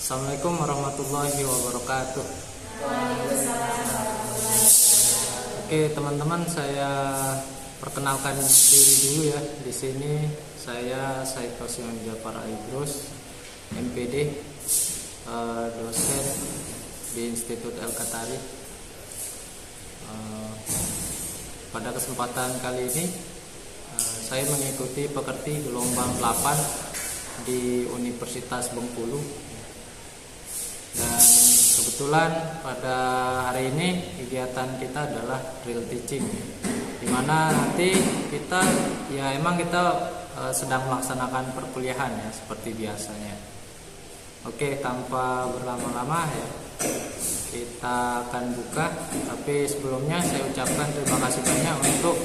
Assalamualaikum warahmatullahi wabarakatuh. Oke teman-teman, saya perkenalkan diri dulu ya. Di sini saya Said Qasim Jafar Idrus, MPD, dosen di Institut Al-Qatari. Pada kesempatan kali ini saya mengikuti pekerti gelombang 8 di Universitas Bengkulu. Dan kebetulan pada hari ini kegiatan kita adalah real teaching, dimana nanti kita sedang melaksanakan perkuliahan ya seperti biasanya. Oke, tanpa berlama-lama ya, kita akan buka. Tapi sebelumnya saya ucapkan terima kasih banyak untuk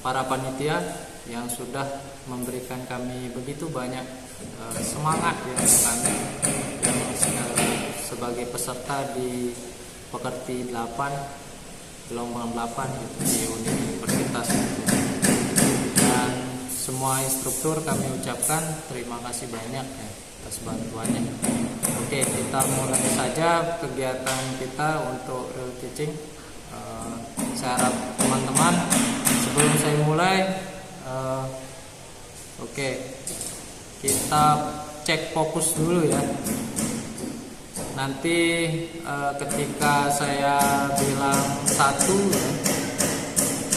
para panitia yang sudah memberikan kami begitu banyak semangat ya, sebagai peserta di pekerti 8 gelombang 8 di Universitas. Dan semua instruktur kami ucapkan terima kasih banyak ya atas bantuannya. Oke, kita mulai saja kegiatan kita untuk real teaching. Saya harap teman-teman sebelum saya mulai, kita cek fokus dulu ya. Nanti ketika saya bilang 1 ya,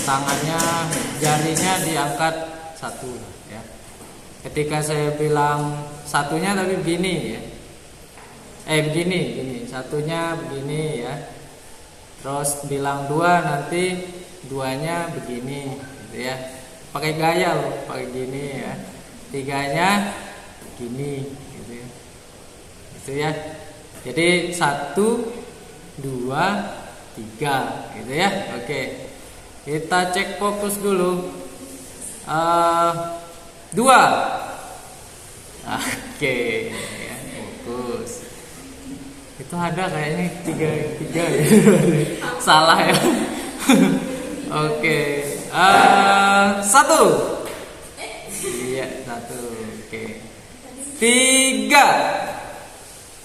tangannya, jarinya diangkat 1 ya. Ketika saya bilang satunya tapi begini ya. Begini, satunya begini ya. Terus bilang 2 nanti 2-nya begini gitu ya. Pakai gaya loh, pakai gini ya. 3-nya gini gitu ya. Gitu ya. Jadi 1, 2, 3 gitu ya. Oke. Kita cek fokus dulu. 2. Oke, ya, fokus. Itu ada kayaknya 3 ya. Salah ya. Oke. 1. Iya, 1. Oke. 3.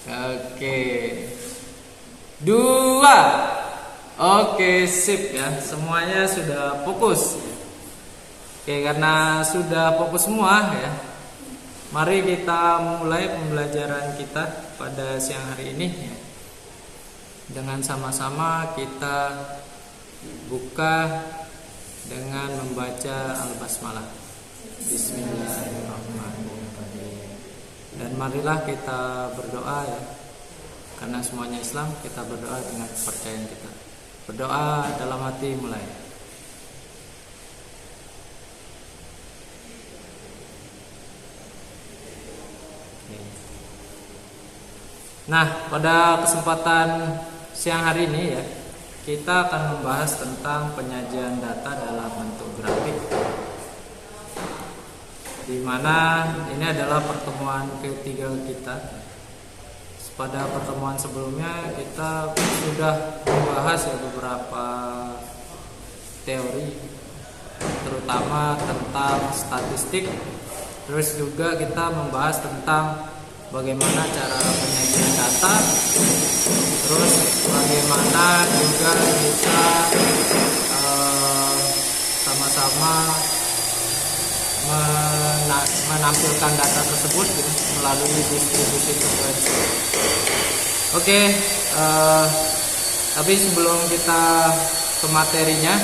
Oke. 2. Oke, sip ya. Semuanya sudah fokus. Oke, karena sudah fokus semua ya, mari kita mulai pembelajaran kita pada siang hari ini ya. Dengan sama-sama kita buka dengan membaca Al-Basmalah. Bismillahirrahmanirrahim. Dan marilah kita berdoa ya. Karena semuanya Islam, kita berdoa dengan kepercayaan kita. Berdoa dalam hati mulai. Nah, pada kesempatan siang hari ini ya, kita akan membahas tentang penyajian data dalam bentuk grafik, di mana ini adalah pertemuan ketiga kita. Pada pertemuan sebelumnya kita sudah membahas ya beberapa teori, terutama tentang statistik. Terus juga kita membahas tentang bagaimana cara penyajian data, terus bagaimana juga bisa sama-sama menampilkan data tersebut gitu, melalui distribusi frekuensi. Oke, tapi sebelum kita ke materinya,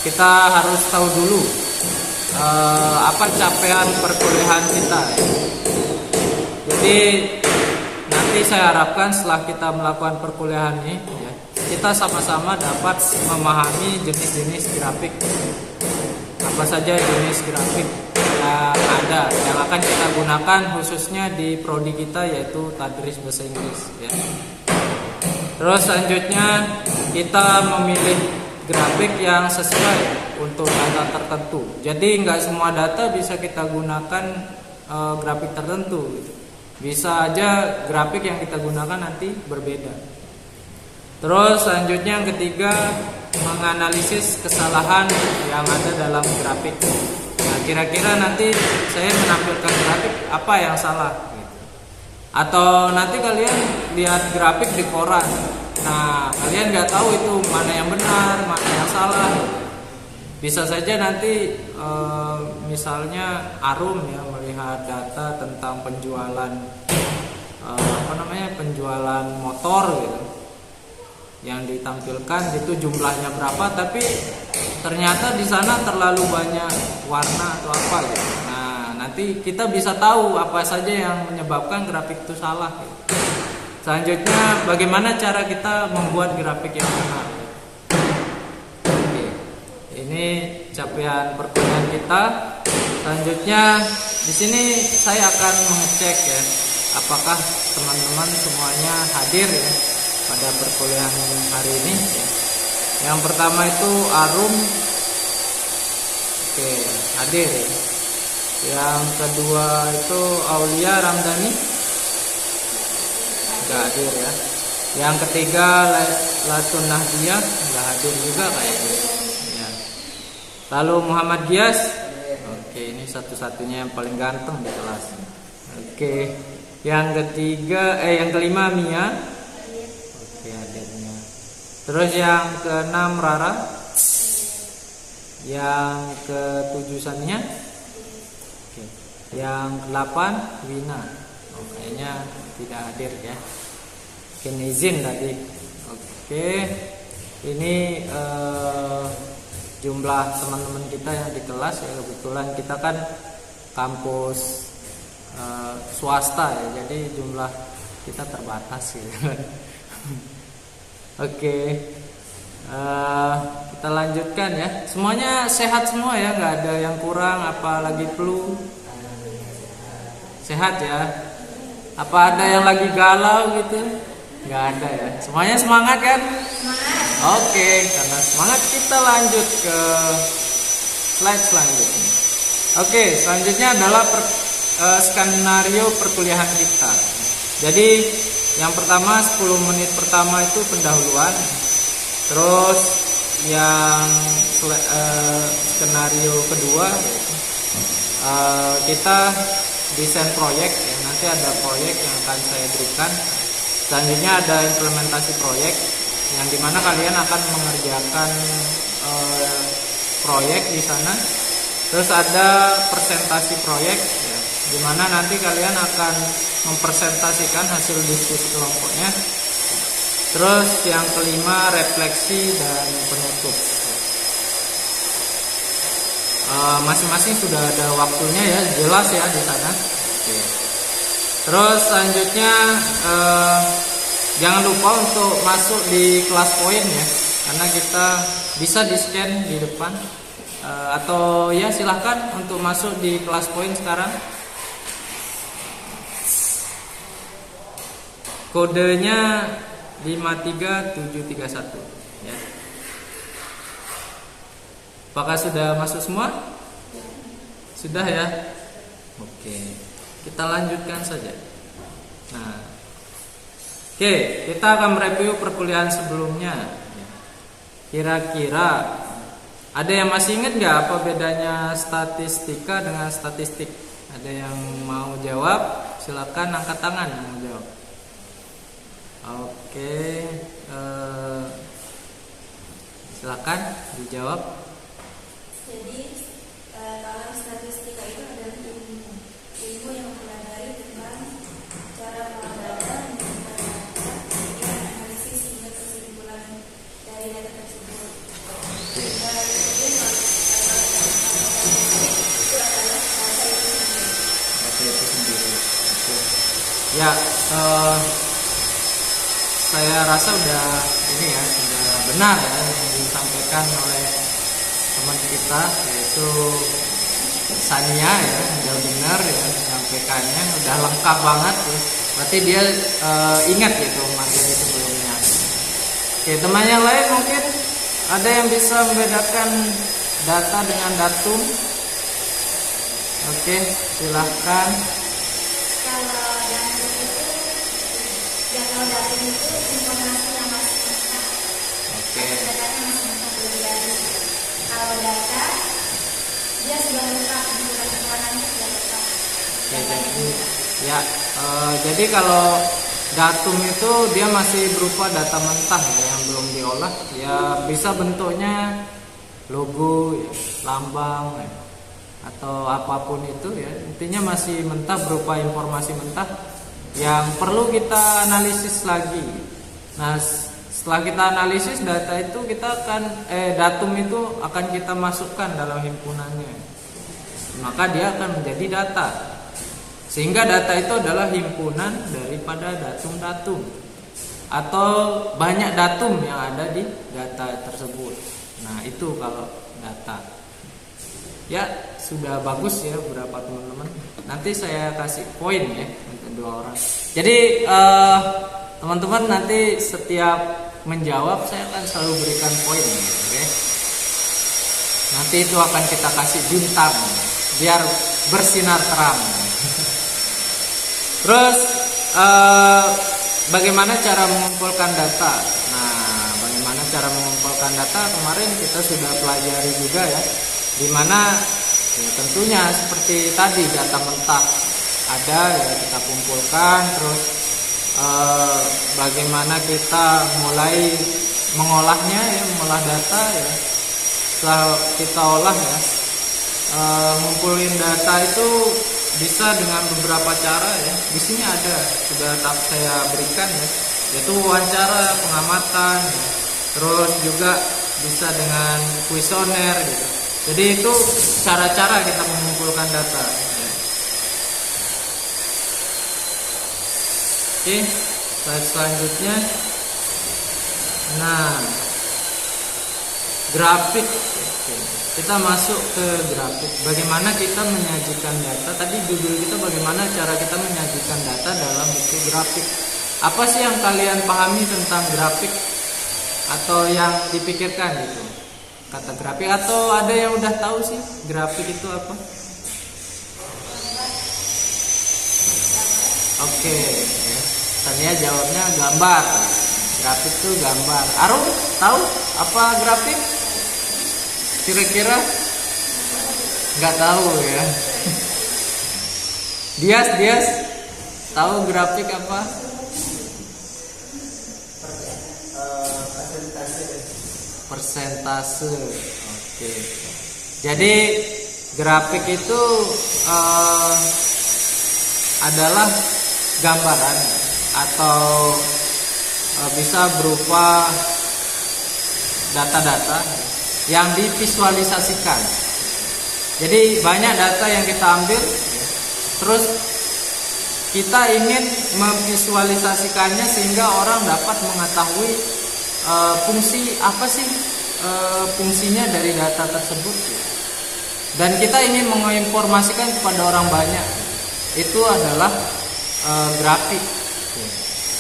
kita harus tahu dulu apa capaian perkuliahan kita ya. Jadi nanti saya harapkan setelah kita melakukan perkuliahan ini ya, kita sama-sama dapat memahami jenis-jenis grafik. Apa saja jenis grafik yang ada, yang akan kita gunakan khususnya di prodi kita, yaitu tadris bahasa Inggris ya. Terus selanjutnya kita memilih grafik yang sesuai untuk data tertentu. Jadi nggak semua data bisa kita gunakan grafik tertentu gitu. Bisa aja grafik yang kita gunakan nanti berbeda. Terus selanjutnya yang ketiga, menganalisis kesalahan yang ada dalam grafik. Nah, kira-kira nanti saya menampilkan grafik apa yang salah gitu. Atau nanti kalian lihat grafik di koran. Nah, kalian nggak tahu itu mana yang benar, mana yang salah. Bisa saja nanti misalnya Arum ya melihat data tentang penjualan penjualan motor gitu, yang ditampilkan itu jumlahnya berapa, tapi ternyata di sana terlalu banyak warna atau apa gitu. Nah, nanti kita bisa tahu apa saja yang menyebabkan grafik itu salah gitu. Selanjutnya, bagaimana cara kita membuat grafik yang benar. Oke, ini capaian perkuliahan kita. Selanjutnya di sini saya akan mengecek ya, apakah teman-teman semuanya hadir ya pada perkuliahan hari ini ya. Yang pertama itu Arum, oke, hadir ya. Yang kedua itu Aulia Ramdhani, nggak hadir ya. Yang ketiga Latun Nahdia, nggak hadir juga kayaknya ya. Lalu Muhammad Gias, oke, ini satu-satunya yang paling ganteng di kelas. Oke, yang kelima Mia, oke, hadirnya. Terus yang keenam Rara, yang ketujuh Sania, oke. Yang ke-8 Wina, kayaknya tidak hadir ya. Mungkin izin tadi. Oke, ini jumlah teman-teman kita yang di kelas ya, kebetulan kita kan kampus swasta ya, jadi jumlah kita terbatas gitu. Oke, kita lanjutkan ya. Semuanya sehat semua ya, nggak ada yang kurang, apalagi flu. Sehat ya. Apa ada yang lagi galau gitu? Nggak ada ya. Semuanya semangat kan? Semangat. Oke, karena semangat kita lanjut ke slide selanjutnya. Oke, selanjutnya adalah skenario perkuliahan kita. Jadi yang pertama 10 menit pertama itu pendahuluan. Terus yang skenario kedua yaitu kita desain proyek ya. Nanti ada proyek yang akan saya berikan. Selanjutnya ada implementasi proyek yang dimana kalian akan mengerjakan proyek di sana. Terus ada presentasi proyek ya, dimana nanti kalian akan mempresentasikan hasil diskusi kelompoknya. Terus yang kelima refleksi dan penutup. Masing-masing sudah ada waktunya ya, jelas ya di sana. Oke. Terus selanjutnya jangan lupa untuk masuk di kelas poin ya, karena kita bisa di scan di depan. Atau ya silahkan untuk masuk di kelas poin sekarang. Kodenya 53731 ya. Apakah sudah masuk semua? Sudah ya. Oke, kita lanjutkan saja. Nah, oke, kita akan mereview perkuliahan sebelumnya. Kira-kira ada yang masih ingat nggak apa bedanya statistika dengan statistik? Ada yang mau jawab? Silakan angkat tangan yang mau jawab. Oke, silakan dijawab. Jadi kalau statistika itu adalah ilmu yang mempelajari tentang cara mengolah data, kemudian analisis hingga kesimpulan dari data tersebut. Ya, saya rasa udah ini ya, sudah benar ya yang disampaikan oleh teman kita, yaitu Sania ya, udah benar ya menyampaikannya, udah lengkap banget ya. Berarti dia ingat gitu materi sebelumnya. Oke, teman yang lain mungkin ada yang bisa membedakan data dengan datum. Oke, silahkan. Kalau datum itu informasi yang masih mentah. Oke. Datanya masih mentah belum jadi. Kalau data dia sudah lengkap, bukan keterangannya sudah lengkap. Oke, jadi Ya, jadi kalau datum itu dia masih berupa data mentah ya, yang belum diolah. Ya bisa bentuknya logo, ya, lambang, ya, atau apapun itu ya. Intinya masih mentah, berupa informasi mentah yang perlu kita analisis lagi. Nah, setelah kita analisis data itu, kita akan datum itu akan kita masukkan dalam himpunannya. Maka dia akan menjadi data. Sehingga data itu adalah himpunan daripada datum-datum atau banyak datum yang ada di data tersebut. Nah, itu kalau data. Ya, sudah bagus ya beberapa teman-teman. Nanti saya kasih poin ya untuk 2 orang. Jadi teman-teman nanti setiap menjawab saya akan selalu berikan poin, oke? Nanti itu akan kita kasih bintang biar bersinar terang. Terus bagaimana cara mengumpulkan data? Nah, bagaimana cara mengumpulkan data kemarin kita sudah pelajari juga ya. Dimana ya tentunya seperti tadi data mentah ada ya kita kumpulkan, terus bagaimana kita mulai mengolahnya ya, mengolah data ya. Setelah kita olah ya, ngumpulin data itu bisa dengan beberapa cara ya. Di sini ada sudah saya berikan ya, yaitu wawancara, pengamatan ya. Terus juga bisa dengan kuesioner gitu. Jadi itu cara-cara kita mengumpulkan data ya. Oke, slide selanjutnya. Nah, grafik. Oke. Kita masuk ke grafik. Bagaimana kita menyajikan data? Tadi judul kita bagaimana cara kita menyajikan data dalam bentuk grafik. Apa sih yang kalian pahami tentang grafik atau yang dipikirkan gitu? Kata grafik, atau ada yang udah tahu sih grafik itu apa? Oke, ya. Tania jawabnya gambar. Grafik itu gambar. Arum tahu apa grafik? Kira-kira nggak tahu ya. Dias tahu grafik apa? Persentase. Oke. Jadi grafik itu adalah gambaran atau bisa berupa data-data yang divisualisasikan. Jadi banyak data yang kita ambil, terus kita ingin memvisualisasikannya sehingga orang dapat mengetahui fungsi apa sih fungsinya dari data tersebut. Dan kita ingin menginformasikan kepada orang banyak. Itu adalah grafik.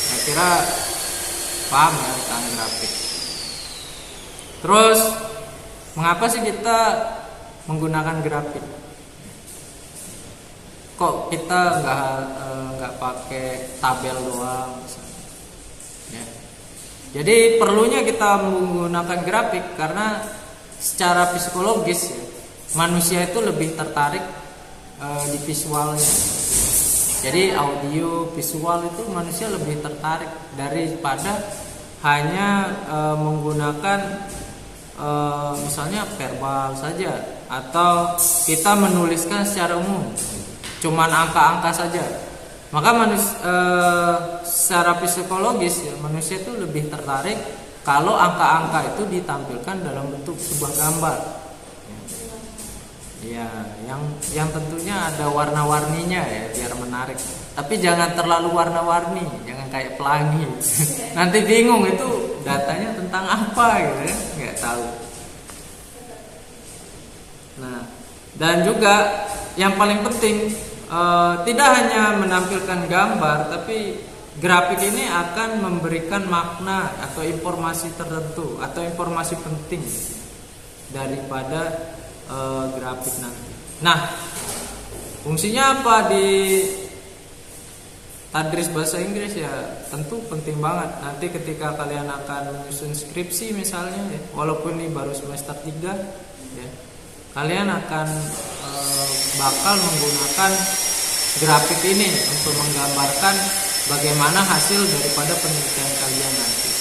Saya kira paham ya tentang grafik. Terus mengapa sih kita menggunakan grafik? Kok kita nggak pakai tabel doang misalnya? Ya. Jadi perlunya kita menggunakan grafik karena secara psikologis ya, manusia itu lebih tertarik di visualnya. Jadi audio visual itu manusia lebih tertarik daripada hanya menggunakan misalnya verbal saja, atau kita menuliskan secara umum cuman angka-angka saja. Maka secara psikologis ya, manusia itu lebih tertarik kalau angka-angka itu ditampilkan dalam bentuk sebuah gambar. Ya, yang tentunya ada warna-warninya ya biar menarik. Tapi jangan terlalu warna-warni, jangan kayak pelangi. Nanti bingung itu datanya tentang apa gitu ya, nggak tahu. Nah, dan juga yang paling penting tidak hanya menampilkan gambar, tapi grafik ini akan memberikan makna atau informasi tertentu atau informasi penting daripada grafik nanti. Nah, fungsinya apa di tadris bahasa Inggris ya? Tentu penting banget. Nanti ketika kalian akan menyusun skripsi misalnya ya, walaupun ini baru semester 3 ya, kalian akan bakal menggunakan grafik ini untuk menggambarkan bagaimana hasil daripada penelitian kalian nanti.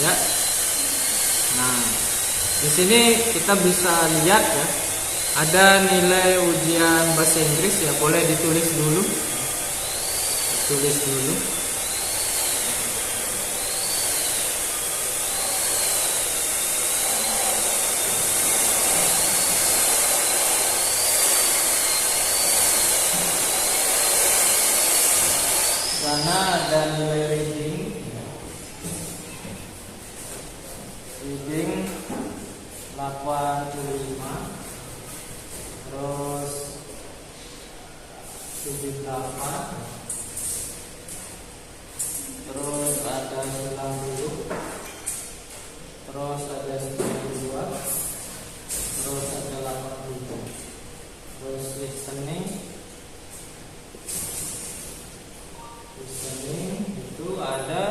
Ya. Nah, di sini kita bisa lihat ya, ada nilai ujian bahasa Inggris ya, boleh ditulis dulu. Tulis dulu. Sana ada nilai reading. Reading 85. Terus 78. Terus ada 90. Terus ada 92. Terus ada 80. Terus listening itu ada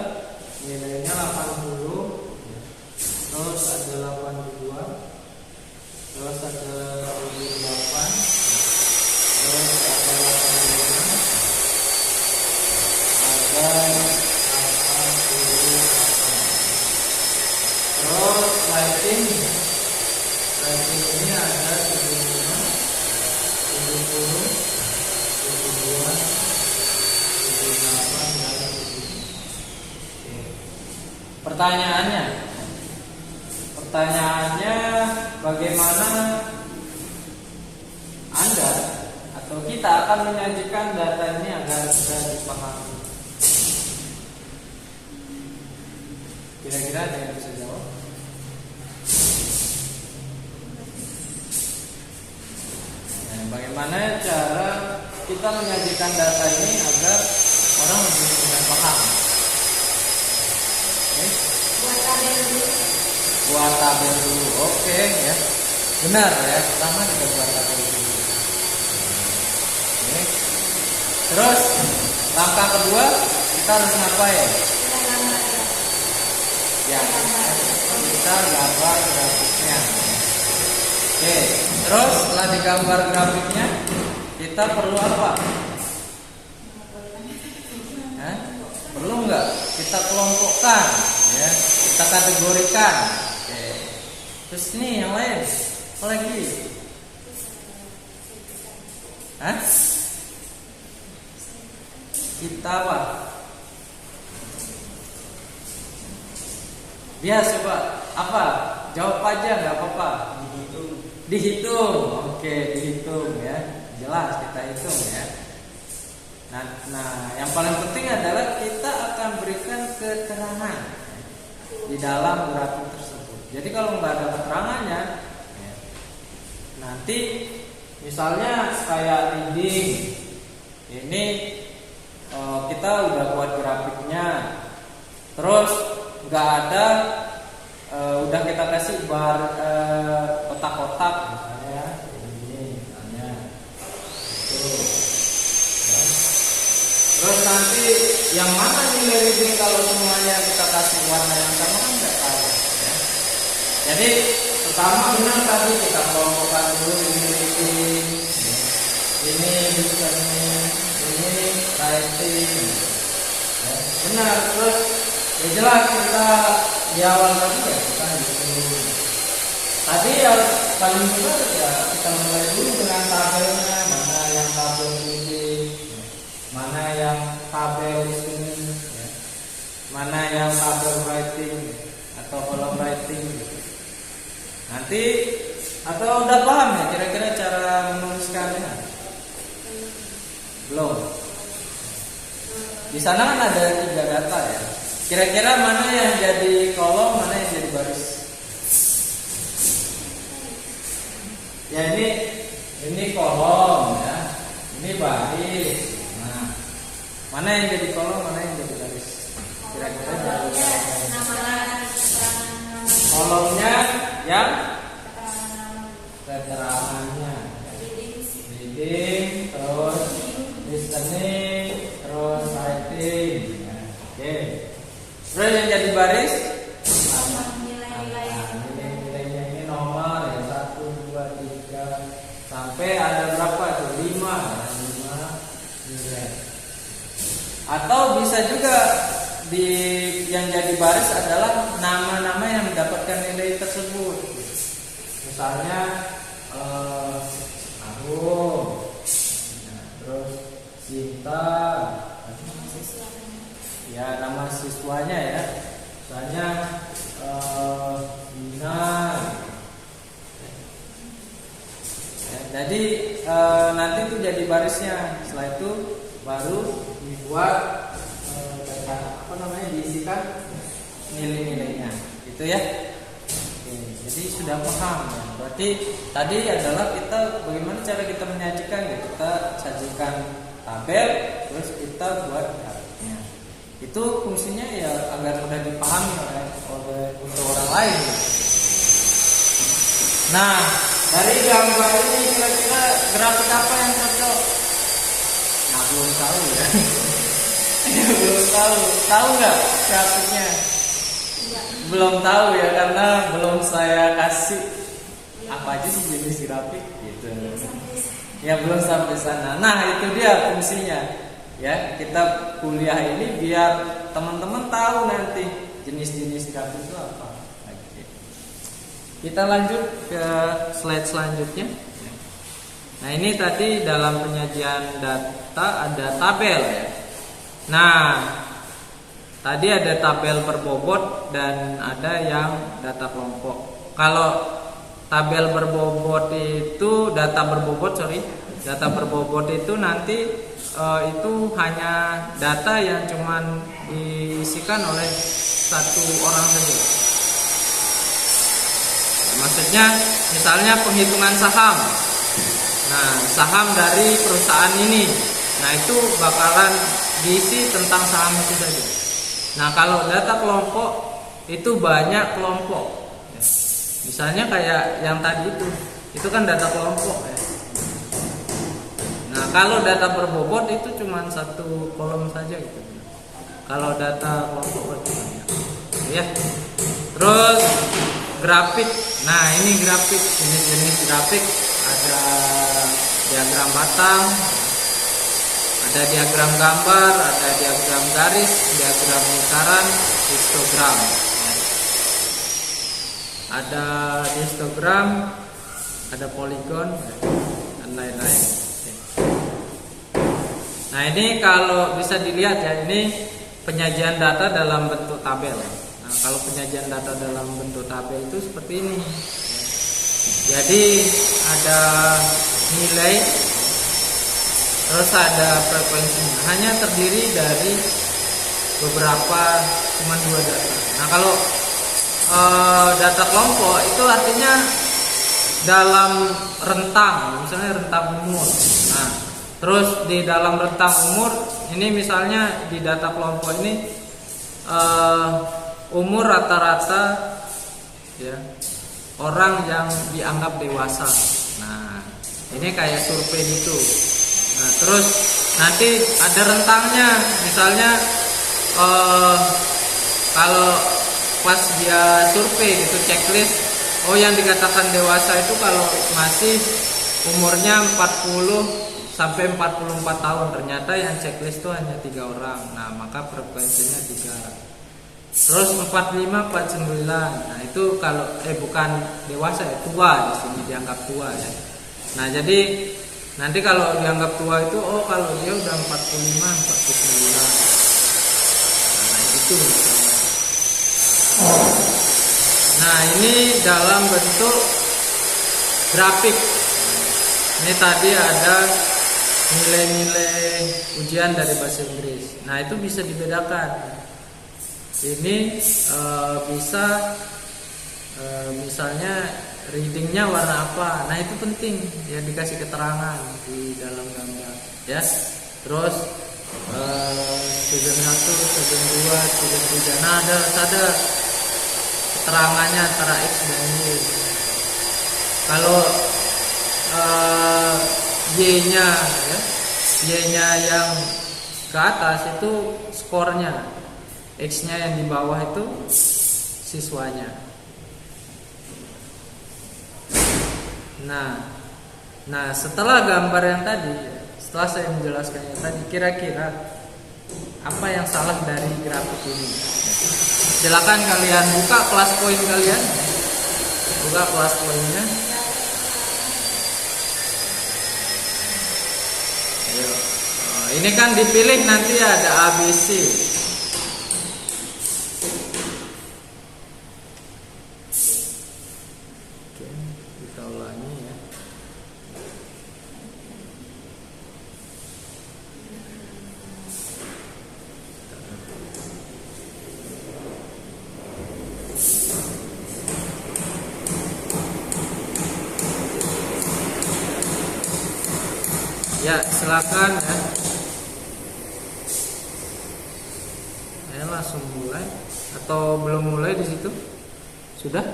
nilainya 80. Terus ada 82. Terus ada 78. Terus ada 85. Ada 88. Terus writing ini ada 75, 70, 72, 78 dan 70. Pertanyaannya bagaimana Anda atau kita akan menyajikan data ini agar bisa dipahami? Kira-kira ada yang bisa jawab? Nah, bagaimana cara kita menyajikan data ini agar orang lebih mudah paham? Okay. Buat tabel dulu, oke ya, benar ya. Pertama kita buat tabel dulu. Okay. Terus langkah kedua kita harus ngapain? Ya, kita gambar grafiknya. Oke, terus setelah digambar grafiknya, kita perlu apa? Perlu nggak? Kita kelompokkan, ya, kita kategorikan. Oke. Terus ini yang lain, apa lagi? Kita apa? Biasa Pak, apa? Jawab aja nggak apa-apa. Dihitung, oke, dihitung ya, jelas kita hitung ya. Nah, yang paling penting adalah kita akan berikan keterangan di dalam grafik tersebut. Jadi kalau nggak ada keterangannya, ya, nanti misalnya kayak reading ini kita udah buat grafiknya, terus nggak ada, udah kita kasih bar kotak-kotak misalnya ini misalnya itu, ya. Terus nanti yang mana nilai reading kalau semuanya kita kasih warna yang sama kan nggak tahu ya. Jadi pertama benar tadi kita kelompokkan dulu ini reading, ini listening, ini writing ya. Benar. Terus ya jelas kita di awal tadi ya kita hitung. Tadi yang paling benar ya kita mulai dulu dengan tabelnya, mana yang tabel reading, mana yang tabel listening, ya. Mana yang tabel writing atau kolom writing. Nanti atau udah paham ya kira-kira cara menuliskannya? Belum. Di sana kan ada 3 data ya. Kira-kira mana yang jadi kolom, mana yang jadi baris? Ya ini kolom ya, ini baris. Nah, mana yang jadi kolom, mana yang jadi baris? Kira-kira jadi kolomnya yang keterangannya, reading, terus listening, terus writing. Oke. Terus yang jadi baris nilai-nilainya ini nomor ya 1, 2, 3, Atau bisa juga di yang jadi baris adalah nama-nama yang mendapatkan nilai tersebut. Misalnya Agung, terus Sinta, ya nama siswanya ya. Misalnya Dina. Ya, jadi nanti itu jadi barisnya. Setelah itu baru dibuat diisikan nilai-nilainya. Itu ya. Oke, jadi sudah paham ya. Berarti tadi adalah kita bagaimana cara kita menyajikan ya. Kita sajikan tabel, terus kita buat grafiknya. Itu fungsinya ya agar mudah dipahami oleh untuk orang lain. Nah, dari gambar ini kira-kira grafik apa yang cocok? Nah, belum tahu ya. Belum tahu. Tahu nggak grafiknya? Belum tahu ya, karena belum saya kasih apa aja sih jenis grafik gitu. Ya belum sampai sana. Nah itu dia fungsinya. Ya kita kuliah ini biar teman-teman tahu nanti jenis-jenis grafik itu apa. Oke. Kita lanjut ke slide selanjutnya. Nah ini tadi dalam penyajian data ada tabel ya. Nah tadi ada tabel per bobot dan ada yang data kelompok. Kalau tabel berbobot itu data berbobot itu nanti itu hanya data yang cuman diisikan oleh satu orang saja. Maksudnya misalnya penghitungan saham. Nah, saham dari perusahaan ini. Nah, itu bakalan diisi tentang saham itu saja. Nah, kalau data kelompok itu banyak kelompok. Misalnya kayak yang tadi itu kan data kelompok ya. Nah, kalau data berbobot itu cuma satu kolom saja gitu. Kalau data kelompok berarti banyak. Ya. Terus grafik. Nah, ini grafik, jenis-jenis grafik ada diagram batang, ada diagram gambar, ada diagram garis, diagram lingkaran, histogram. Ada histogram, ada poligon, dan lain-lain. Nah ini kalau bisa dilihat ya, ini penyajian data dalam bentuk tabel. Nah kalau penyajian data dalam bentuk tabel itu seperti ini. Jadi ada nilai, terus ada frekuensinya. Hanya terdiri dari beberapa, cuma 2 data. Nah kalau data kelompok itu artinya dalam rentang, misalnya rentang umur. Nah, terus di dalam rentang umur ini misalnya di data kelompok ini umur rata-rata ya orang yang dianggap dewasa. Nah, ini kayak survei gitu. Nah, terus nanti ada rentangnya, misalnya kalau pas dia survei itu checklist, yang dikatakan dewasa itu kalau masih umurnya 40 sampai 44 tahun. Ternyata yang checklist itu hanya 3 orang. Nah, maka frekuensinya 3. Terus 45, 49. Nah, itu kalau bukan dewasa ya, tua di sini dianggap tua ya. Nah, jadi nanti kalau dianggap tua itu kalau dia udah 45, 49. Nah, itu misalnya. Nah ini dalam bentuk grafik. Ini tadi ada nilai-nilai ujian dari bahasa Inggris. Nah itu bisa dibedakan. Ini bisa misalnya readingnya warna apa. Nah itu penting ya, dikasih keterangan di dalam gambar ya. Terus student 1, student 2, student 3. Nah ada keterangannya antara X dan Y. Kalau Y-nya ya, Y-nya yang ke atas itu skornya, X-nya yang di bawah itu siswanya. Nah setelah gambar yang tadi, setelah saya menjelaskannya tadi, kira-kira apa yang salah dari grafik ini. Silakan kalian buka kelas poin kalian, buka kelas poinnya. Ayo. Ini kan dipilih nanti ada ABC. Oke, kita ulangi ya. Ya, silakan ya. Saya langsung mulai atau belum mulai di situ? Sudah?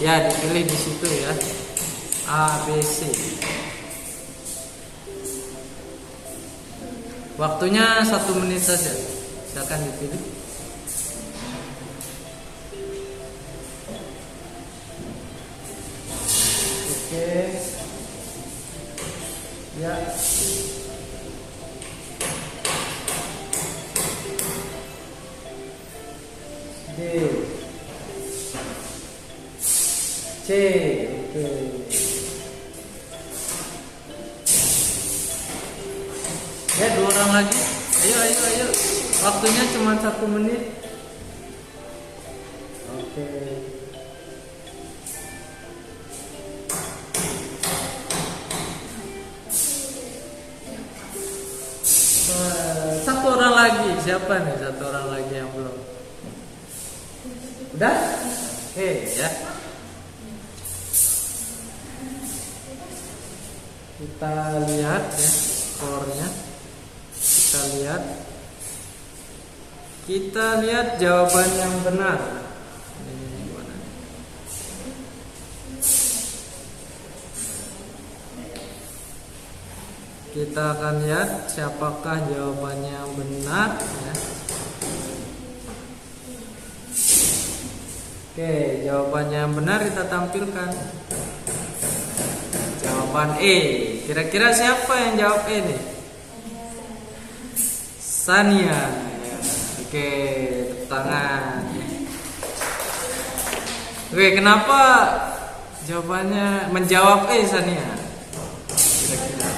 Ya, dipilih di situ ya. A, B, C. Waktunya 1 menit saja. Silakan dipilih. Oke. Ya. D. C. Oke. Ya, 2 orang lagi. Ayo. Waktunya cuma 1 menit. Oke. Satu orang lagi. Siapa nih satu orang lagi yang belum? Udah? Oke ya. Kita lihat ya skornya. Kita lihat jawaban yang benar. Ini gimana? Kita akan lihat siapakah jawabannya yang benar ya. Oke, jawabannya yang benar kita tampilkan. Jawaban E. Kira-kira siapa yang jawab E nih? Sania ya. Oke, tepuk tangan. Oke, kenapa jawabannya menjawab E Sania? Kira-kira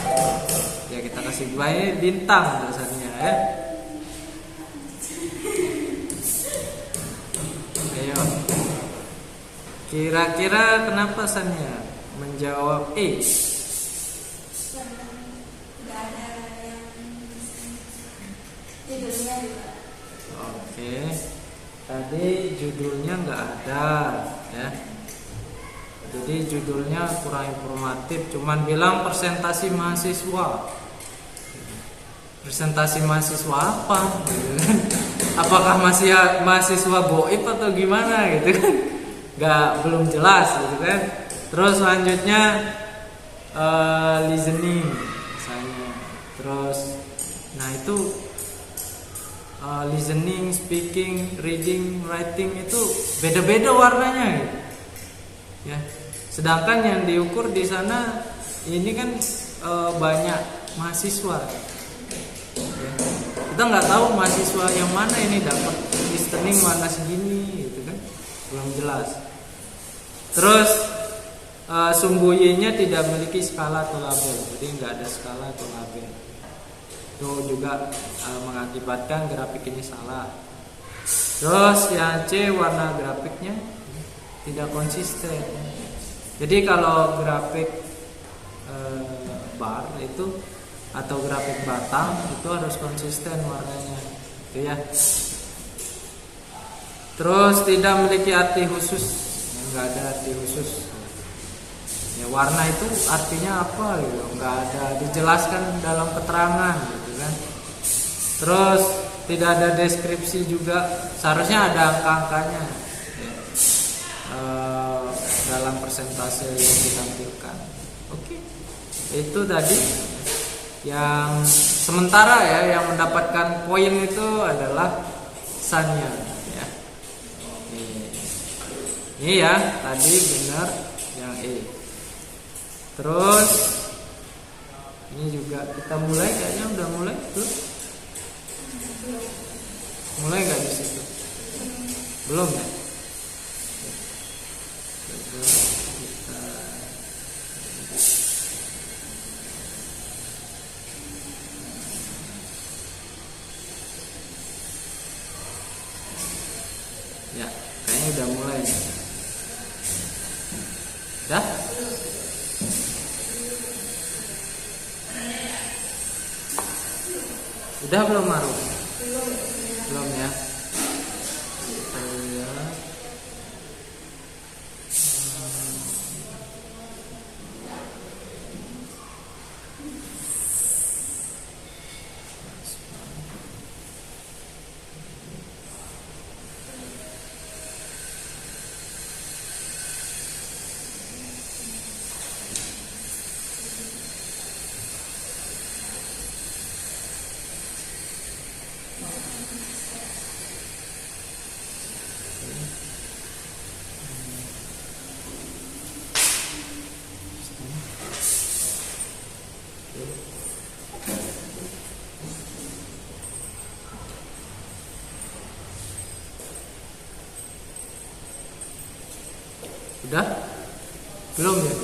ya kita kasih bintang untuk Sania ya. Ayo. Kira-kira kenapa Sania menjawab E? Nggak ada yang judulnya juga. Oke. Tadi judulnya nggak ada ya. Jadi judulnya kurang informatif, cuman bilang presentasi mahasiswa. Presentasi mahasiswa apa? Apakah masih mahasiswa goib atau gimana gitu kan? Belum jelas gitu kan. Terus selanjutnya listening misalnya. Terus nah itu listening, speaking, reading, writing itu beda-beda warnanya gitu. Ya. Sedangkan yang diukur di sana ini kan banyak mahasiswa. Ya. Kita nggak tahu mahasiswa yang mana ini dapat listening warna segini gitu kan. Belum jelas. Terus sumbu Y-nya tidak memiliki skala atau label, jadi nggak ada skala atau label. Itu juga mengakibatkan grafik ini salah. Terus yang C, warna grafiknya tidak konsisten. Jadi kalau grafik bar itu atau grafik batang itu harus konsisten warnanya, itu ya. Terus tidak memiliki arti khusus, nggak ada arti khusus. Ya warna itu artinya apa gitu, nggak ada dijelaskan dalam keterangan gitu kan. Terus tidak ada deskripsi juga, seharusnya ada angka-angkanya ya. Dalam persentase yang ditampilkan. Oke, itu tadi yang sementara ya, yang mendapatkan poin itu adalah Sania ya. Ini ya tadi benar yang E. Terus Ini juga kita mulai, kayaknya udah mulai belum? Mulai nggak di situ? Belum ya? Coba kita ya, kayaknya udah mulai nih. Udah? Udah belum Maru? Belum ya. Kita lihat. Udah? Belum ya?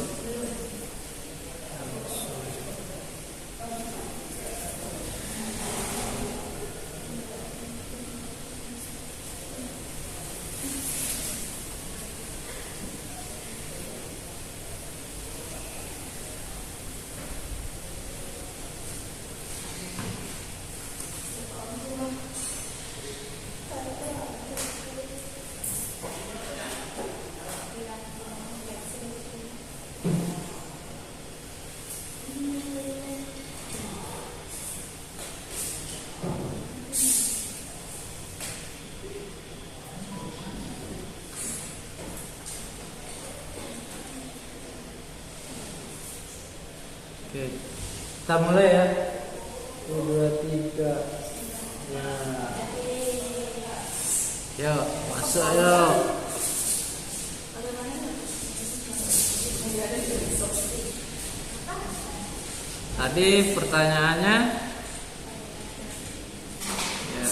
Oke, kita mulai ya. 1, 2, 3. Nah, yuk masuk yuk. Tadi pertanyaannya, ya,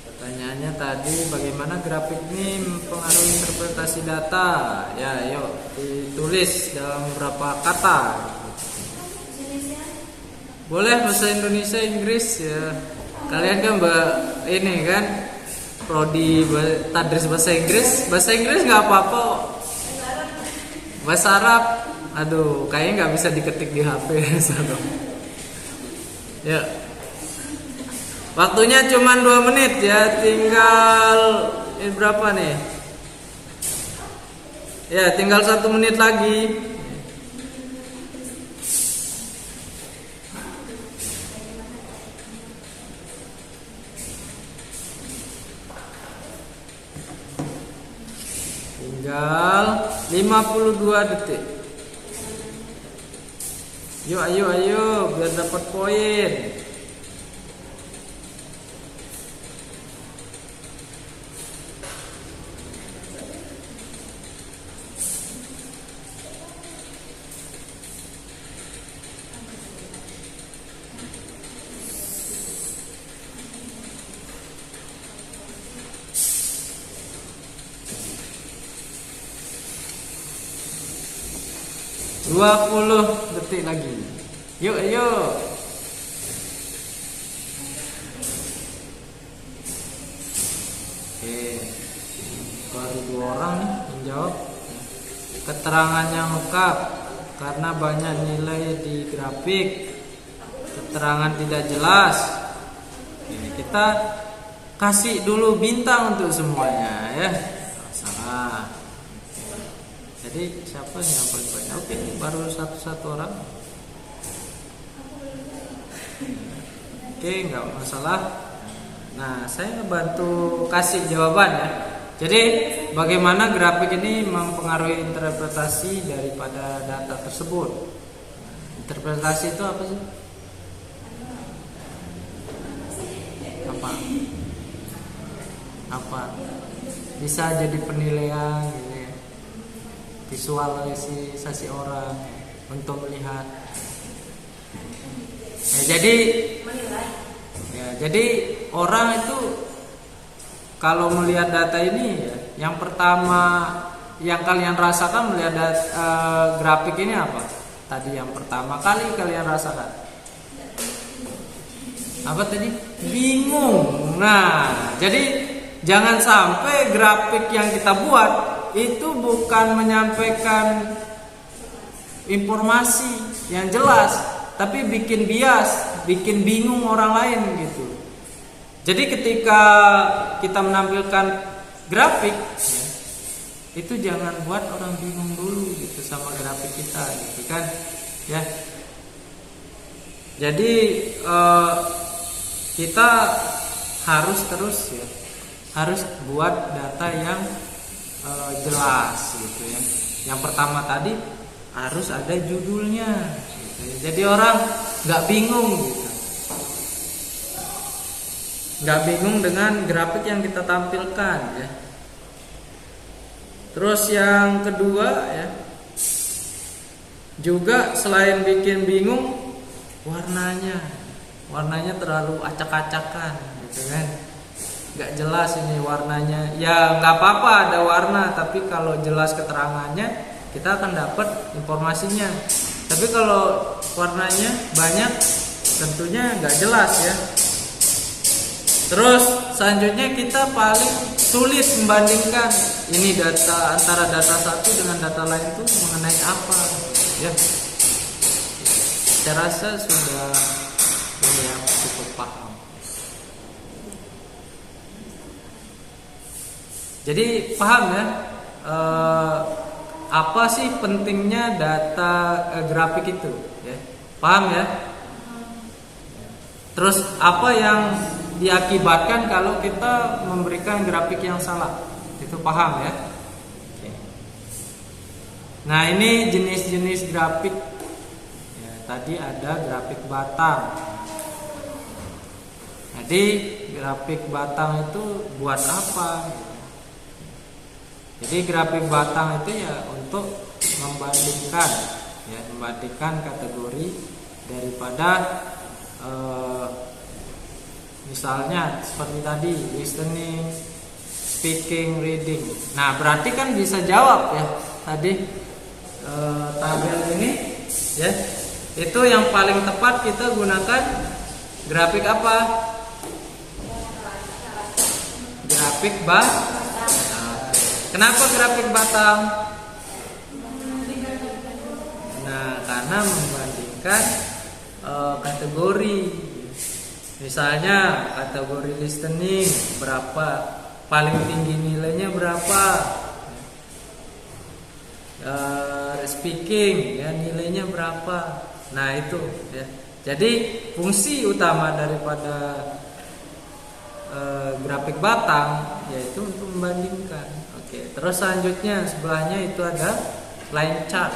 pertanyaannya tadi bagaimana grafik ini mempengaruhi interpretasi data? Ya, yuk ditulis dalam beberapa kata. Boleh bahasa Indonesia, Inggris ya. Kalian kan ini kan prodi tadris bahasa Inggris. Bahasa Inggris nggak apa-apa. Bahasa Arab, aduh, kayaknya nggak bisa diketik di HP. Ya. Waktunya cuma 2 menit ya. Tinggal berapa nih? Ya, tinggal 1 menit lagi. Tinggal 52 detik. Yuk, ayo biar dapat poin. Dua 20 detik lagi. Yuk, ayo. Oke, baru 2 orang nih menjawab. Keterangannya lengkap karena banyak nilai di grafik. Keterangan tidak jelas. Oke, kita kasih dulu bintang untuk semuanya ya. Salah. Jadi siapa nih yang paling banyak? Oke, baru satu orang. Oke, nggak masalah. Nah, saya ngebantu kasih jawaban ya. Jadi bagaimana grafik ini mempengaruhi interpretasi daripada data tersebut? Interpretasi itu apa sih? Apa? Bisa jadi penilaian gitu ya. Visualisasi orang untuk melihat jadi menilai. ya, jadi orang itu kalau melihat data ini ya, yang pertama yang kalian rasakan melihat grafik ini apa? Tadi yang pertama kali kalian rasakan apa tadi? Bingung. Nah, jadi jangan sampai grafik yang kita buat itu bukan menyampaikan informasi yang jelas, tapi bikin bias, bikin bingung orang lain gitu. Jadi ketika kita menampilkan grafik ya, itu jangan buat orang bingung dulu gitu sama grafik kita gitu kan ya. Jadi kita harus terus ya, harus buat data yang jelas gitu ya. Yang pertama tadi harus ada judulnya gitu ya. Jadi orang nggak bingung gitu, nggak bingung dengan grafik yang kita tampilkan ya. Terus yang kedua ya, juga selain bikin bingung, warnanya terlalu acak-acakan gitu kan, nggak jelas ini warnanya. Ya nggak apa-apa ada warna, tapi kalau jelas keterangannya kita akan dapat informasinya. Tapi kalau warnanya banyak tentunya nggak jelas ya. Terus selanjutnya kita paling sulit membandingkan ini data antara data satu dengan data lain itu mengenai apa ya. Saya rasa sudah ini ya, cukup paham. Jadi paham ya apa sih pentingnya data grafik itu ya? Paham ya? Terus apa yang diakibatkan kalau kita memberikan grafik yang salah? Itu paham ya? Oke. Nah, ini jenis-jenis grafik ya, tadi ada grafik batang. Jadi grafik batang itu buat apa? Jadi grafik batang itu ya untuk membandingkan ya, membandingkan kategori daripada misalnya seperti tadi listening, speaking, reading. Nah, berarti kan bisa jawab ya tadi tabel ini ya. Itu yang paling tepat kita gunakan grafik apa? Grafik batang. Kenapa grafik batang? Nah, karena membandingkan kategori. Misalnya kategori listening berapa, paling tinggi nilainya berapa, speaking ya nilainya berapa. Nah itu ya. Jadi fungsi utama daripada grafik batang yaitu untuk membandingkan. Oke, terus selanjutnya sebelahnya itu ada line chart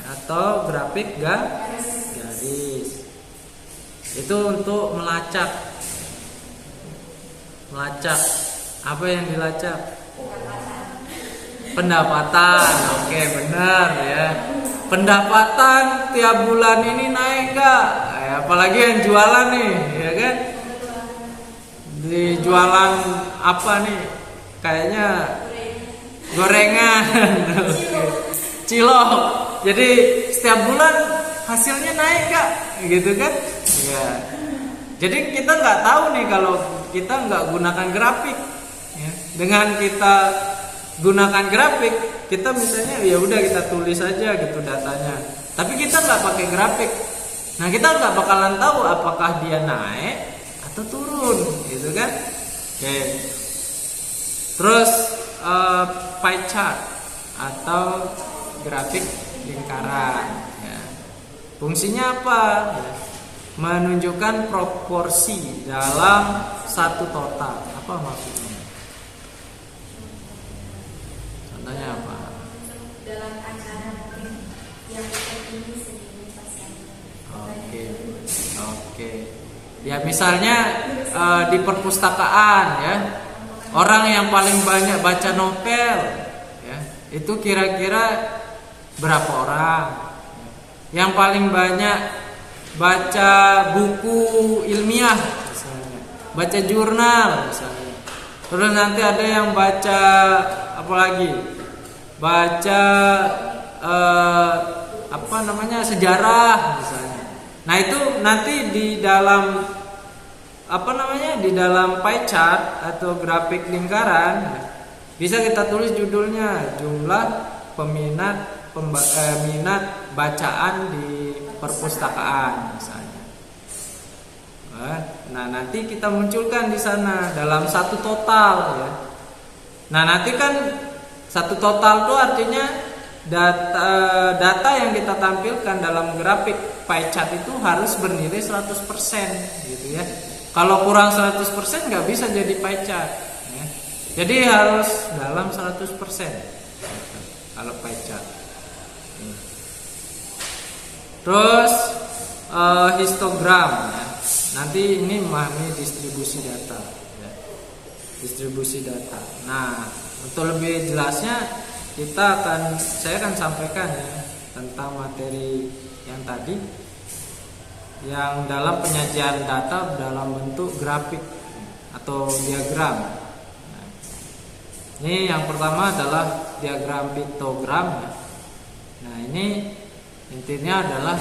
atau grafik garis. Itu untuk melacak. Apa yang dilacak? Pendapatan. Oke, benar ya. Pendapatan tiap bulan ini naik gak? Apalagi yang jualan nih, ya kan? Di jualan apa nih? Kayaknya gorengan. Cilok. Jadi setiap bulan hasilnya naik gak? Gitu kan? Ya. Jadi kita nggak tahu nih kalau kita nggak gunakan grafik. Ya. Dengan kita gunakan grafik, kita misalnya ya udah kita tulis aja gitu datanya. Tapi kita nggak pakai grafik. Nah kita nggak bakalan tahu apakah dia naik atau turun, gitu kan? Oke. Terus pie chart atau grafik lingkaran. Ya. Fungsinya apa? Ya. Menunjukkan proporsi dalam satu total. Apa maksudnya? Contohnya apa? Dalam acara mungkin yang ini segini persen. Oke. Ya misalnya di perpustakaan ya, orang yang paling banyak baca novel ya, itu kira-kira berapa orang? Yang paling banyak baca buku ilmiah misalnya, baca jurnal misalnya. Terus nanti ada yang baca apa lagi? Baca sejarah misalnya. Nah, itu nanti di dalam di dalam pie chart atau grafik lingkaran bisa kita tulis judulnya jumlah minat bacaan di perpustakaan misalnya. Nah, nanti kita munculkan di sana dalam satu total ya. Nah, nanti kan satu total itu artinya data yang kita tampilkan dalam grafik pie chart itu harus bernilai 100% gitu ya. Kalau kurang 100% nggak bisa jadi pie chart ya. Jadi harus dalam 100% kalau pie chart. Terus histogram ya. Nanti ini memahami distribusi data ya. Distribusi data. Nah, untuk lebih jelasnya saya akan sampaikan ya tentang materi yang tadi, yang dalam penyajian data dalam bentuk grafik atau diagram. Nah, ini yang pertama adalah diagram piktogram. Nah, ini intinya adalah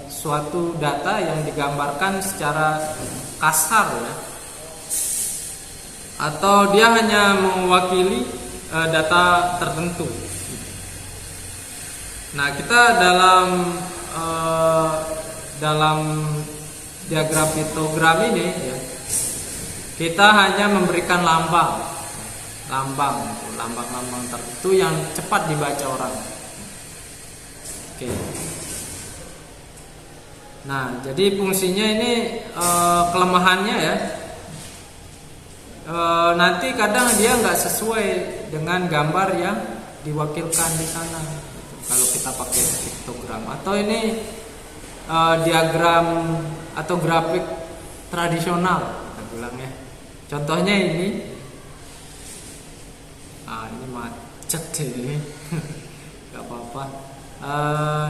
suatu data yang digambarkan secara kasar ya, atau dia hanya mewakili data tertentu. Nah, kita dalam diagram piktogram ini ya, kita hanya memberikan lambang tertentu yang cepat dibaca orang. Oke. Nah, jadi fungsinya ini kelemahannya ya, nanti kadang dia nggak sesuai dengan gambar yang diwakilkan di sana gitu, kalau kita pakai piktogram. Atau ini diagram atau grafik tradisional kita bilang ya. Contohnya ini macet ini nggak apa-apa.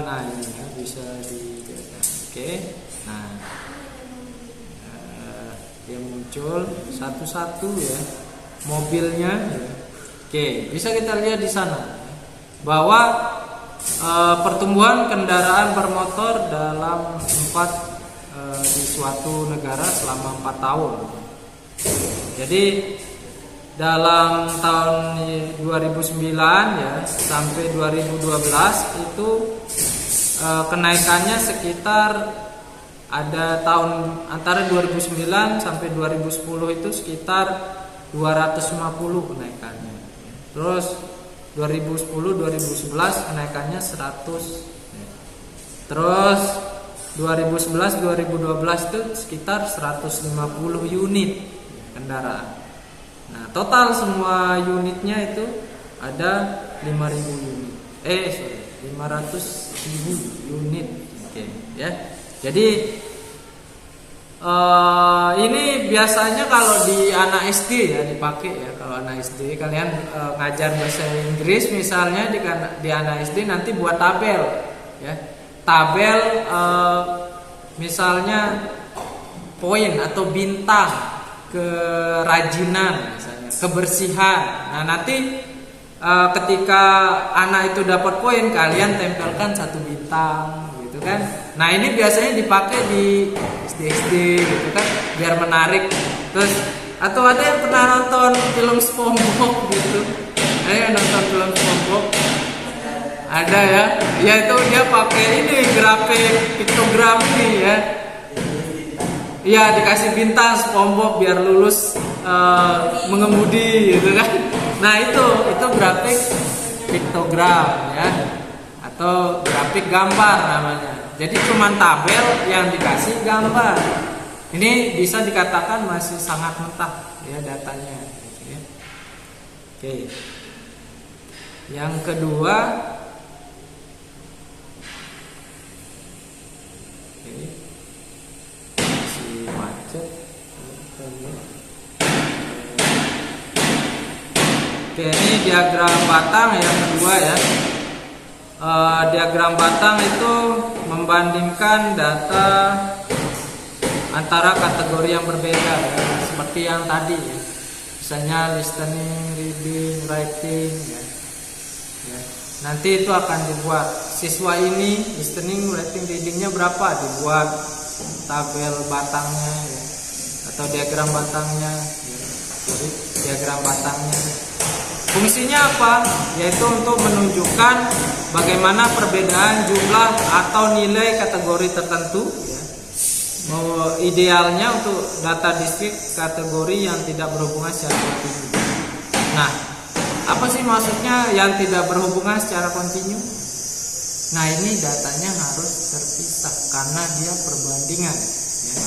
Nah, ini ya, bisa dilihat. Oke. Nah, dia muncul satu-satu ya mobilnya ya. Oke, bisa kita lihat di sana bahwa pertumbuhan kendaraan bermotor dalam di suatu negara selama 4 tahun. Jadi dalam tahun 2009 ya sampai 2012 itu kenaikannya sekitar ada tahun antara 2009 sampai 2010 itu sekitar 250 kenaikannya. Terus 2010-2011 kenaikannya 100. Terus 2011-2012 itu sekitar 150 unit kendaraan. Nah, total semua unitnya itu ada 5.000 unit. 500.000 unit. Oke, ya. Jadi ini biasanya kalau di anak SD ya dipakai ya. Kalau anak SD kalian ngajar bahasa Inggris misalnya di anak SD nanti buat tabel ya. Tabel misalnya poin atau bintang kerajinan misalnya, kebersihan. Nah, nanti ketika anak itu dapat poin kalian tempelkan 1 bintang gitu kan. Nah, ini biasanya dipakai di SD gitu kan biar menarik. Terus atau ada yang pernah nonton film SpongeBob gitu? Yang nonton film SpongeBob? Ada ya? Ya, itu dia pakai ini grafik piktogram ini ya. Iya, dikasih bintang SpongeBob biar lulus mengemudi gitu kan. Nah, itu grafik piktogram ya, atau grafik gambar namanya. Jadi cuma tabel yang dikasih gambar. Ini bisa dikatakan masih sangat mentah ya datanya gitu ya. Oke. Yang kedua, masih macet. Oke, ini diagram batang yang kedua ya. Diagram batang itu membandingkan data antara kategori yang berbeda ya. Seperti yang tadi ya. Misalnya listening, reading, writing ya. Ya. Nanti itu akan dibuat siswa ini listening, writing, readingnya berapa, dibuat tabel batangnya ya. Atau diagram batangnya ya. Jadi diagram batangnya. Fungsinya apa? Yaitu untuk menunjukkan bagaimana perbedaan jumlah atau nilai kategori tertentu ya. Idealnya untuk data distrik kategori yang tidak berhubungan secara kontinu. Nah, apa sih maksudnya yang tidak berhubungan secara kontinu? Nah, ini datanya harus terpisah karena dia perbandingan ya.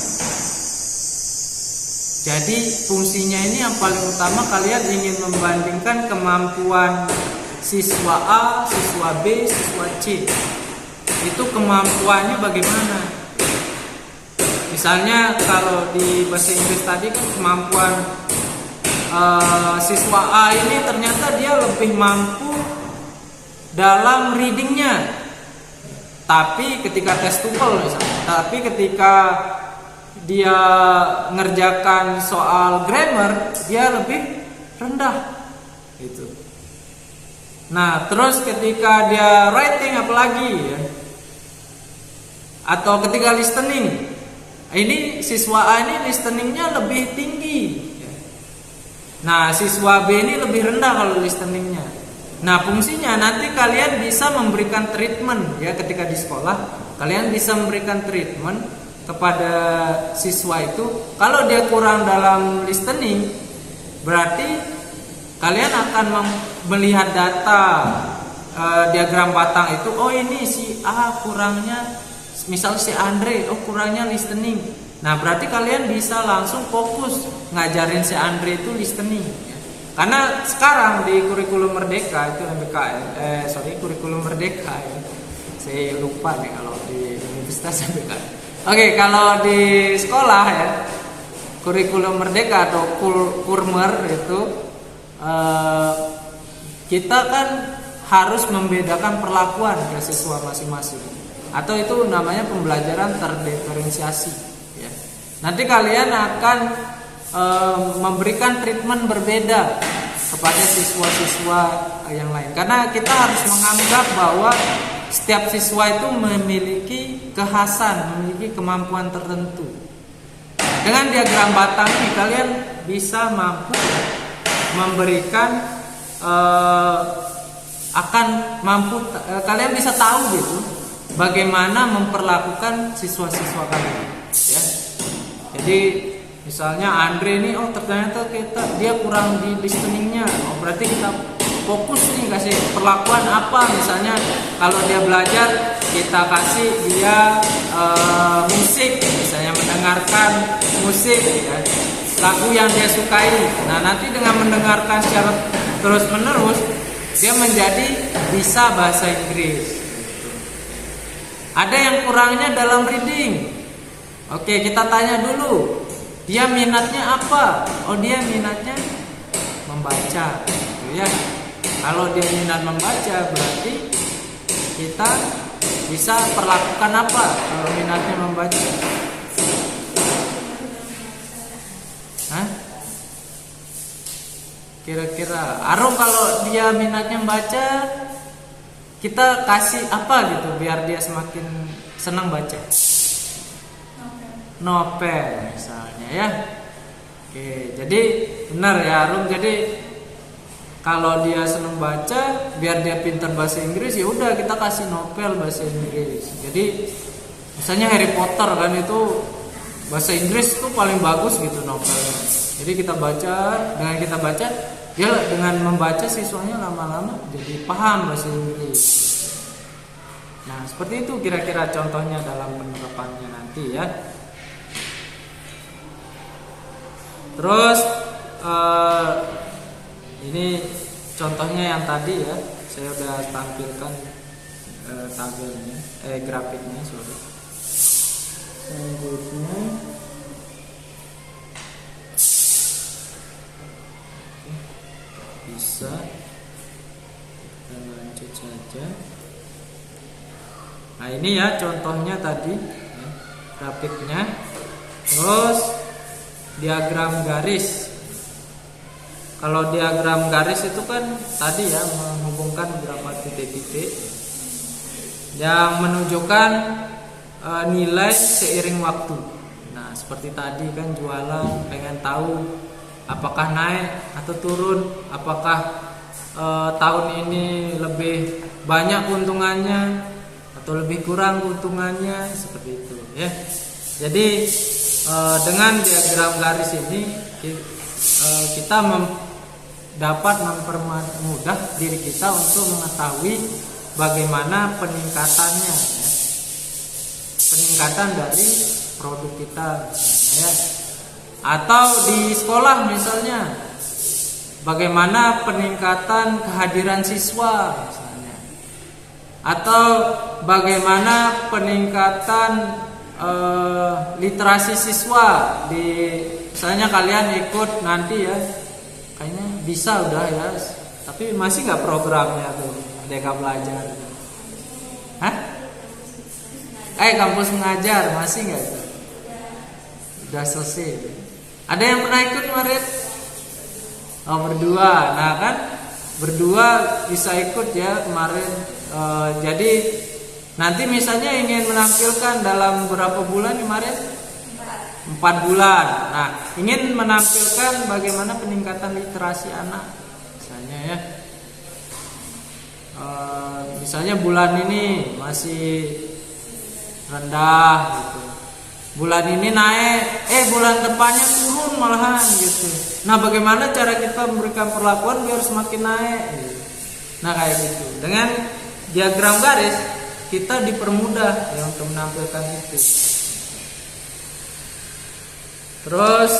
Jadi fungsinya ini yang paling utama, kalian ingin membandingkan kemampuan siswa A, siswa B, siswa C. Itu kemampuannya bagaimana? Misalnya kalau di bahasa Inggris tadi kan kemampuan siswa A ini ternyata dia lebih mampu dalam readingnya. Tapi ketika tes TOEFL misalnya, tapi ketika dia ngerjakan soal grammar dia lebih rendah gitu. Nah, terus ketika dia writing apalagi ya, atau ketika listening, ini siswa A ini listeningnya lebih tinggi ya. Nah, siswa B ini lebih rendah kalau listeningnya. Nah, fungsinya nanti kalian bisa memberikan treatment ya, ketika di sekolah kalian bisa memberikan treatment kepada siswa itu. Kalau dia kurang dalam listening, berarti kalian akan melihat data diagram batang itu. Oh, ini si A kurangnya, misal si Andre, oh kurangnya listening. Nah, berarti kalian bisa langsung fokus ngajarin si Andre itu listening ya. Karena sekarang di kurikulum Merdeka itu kurikulum Merdeka ya. Saya lupa nih kalau di Universitas MBK. Oke, kalau di sekolah ya, kurikulum Merdeka atau Kurmer itu kita kan harus membedakan perlakuan ke siswa masing-masing. Atau itu namanya pembelajaran terdiferensiasi ya. Nanti kalian akan memberikan treatment berbeda kepada siswa-siswa yang lain. Karena kita harus menganggap bahwa setiap siswa itu memiliki kekhasan, memiliki kemampuan tertentu. Dengan diagram batang ini kalian bisa mampu memberikan kalian bisa tahu gitu bagaimana memperlakukan siswa-siswa kalian ya. Jadi misalnya Andre ini, oh ternyata dia kurang di listeningnya, oh berarti kita fokus nih kasih perlakuan apa. Misalnya kalau dia belajar kita kasih dia musik, misalnya mendengarkan musik ya, lagu yang dia sukai. Nah, nanti dengan mendengarkan secara terus menerus dia menjadi bisa bahasa Inggris. Ada yang kurangnya dalam reading. Oke, kita tanya dulu, dia minatnya apa? Oh, dia minatnya membaca gitu ya. Kalau dia minat membaca, berarti kita bisa perlakukan apa kalau minatnya membaca? Hah? Kira-kira Arum kalau dia minatnya membaca, kita kasih apa gitu biar dia semakin senang baca? Novel misalnya ya. Oke, jadi benar ya Arum. Jadi kalau dia senang baca, biar dia pintar bahasa Inggris, ya udah kita kasih novel bahasa Inggris. Jadi misalnya Harry Potter kan itu bahasa Inggris tuh paling bagus gitu novelnya. Jadi kita baca, dengan kita baca, dia dengan membaca siswanya lama-lama jadi paham bahasa Inggris. Nah, seperti itu kira-kira contohnya dalam penerapannya nanti ya. Terus ini contohnya yang tadi ya, saya udah tampilkan tabelnya, grafiknya sorry. Selanjutnya bisa kita lanjut saja. Nah ini ya contohnya tadi ya, grafiknya. Terus diagram garis. Kalau diagram garis itu kan tadi ya menghubungkan beberapa titik-titik yang menunjukkan nilai seiring waktu. Nah seperti tadi kan jualan pengen tahu apakah naik atau turun, apakah tahun ini lebih banyak keuntungannya atau lebih kurang keuntungannya, seperti itu ya. Jadi dengan diagram garis ini kita dapat mempermudah diri kita untuk mengetahui bagaimana peningkatannya ya. Peningkatan dari produk kita misalnya, ya. Atau di sekolah misalnya bagaimana peningkatan kehadiran siswa misalnya, atau bagaimana peningkatan literasi siswa di misalnya kalian ikut nanti ya, kayaknya bisa udah ya, tapi masih nggak programnya tuh Merdeka Belajar? Hah? Kampus mengajar masih nggak itu? Udah selesai. Ada yang pernah ikut kemarin? Oh berdua, nah kan berdua bisa ikut ya kemarin. Jadi nanti misalnya ingin menampilkan dalam berapa bulan kemarin? 4 bulan. Nah, ingin menampilkan bagaimana peningkatan literasi anak, misalnya ya. Misalnya bulan ini masih rendah gitu. Bulan ini naik, bulan depannya turun malahan gitu. Nah, bagaimana cara kita memberikan perlakuan biar semakin naik? Gitu. Nah, kayak gitu. Dengan diagram garis kita dipermudah ya untuk menampilkan itu. Terus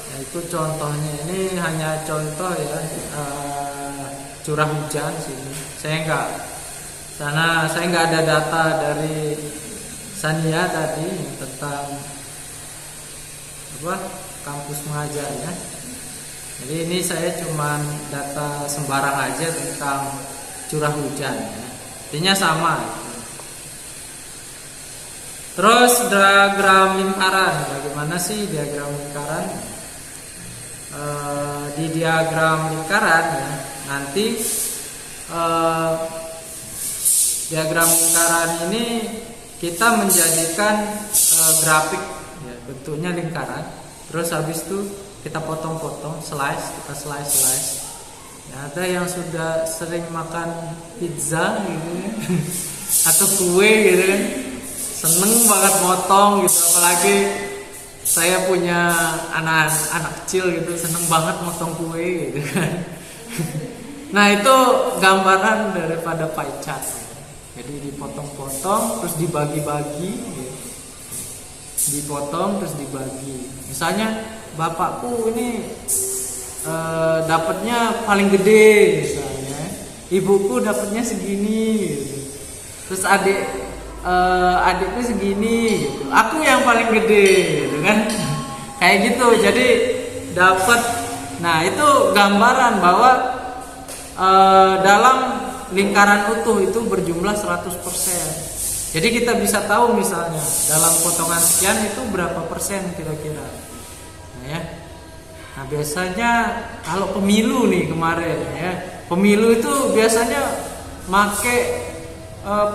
ya itu contohnya, ini hanya contoh ya curah hujan sini. Saya nggak ada data dari Sania tadi tentang kampus mengajarnya. Jadi ini saya cuman data sembarang aja tentang curah hujan ya. Intinya sama. Terus diagram lingkaran, bagaimana sih diagram lingkaran? Di diagram lingkaran ya, nanti diagram lingkaran ini kita menjadikan grafik ya, bentuknya lingkaran. Terus habis itu kita potong-potong, kita slice. Ya, ada yang sudah sering makan pizza gitu ya, atau kue gitu kan, seneng banget motong gitu. Apalagi saya punya anak kecil gitu, seneng banget motong kue gitu kan. Nah itu gambaran daripada pie chart. Jadi dipotong-potong terus dibagi-bagi gitu. Dipotong terus dibagi. Misalnya bapakku ini dapatnya paling gede misalnya, ibuku dapatnya segini gitu. Terus adikku segini gitu. Aku yang paling gede gitu kan. Kayak gitu. Jadi dapat. Nah, itu gambaran bahwa dalam lingkaran utuh itu berjumlah 100%. Jadi kita bisa tahu misalnya dalam potongan sekian itu berapa persen kira-kira. Nah, ya. Nah, biasanya kalau pemilu nih kemarin ya, pemilu itu biasanya make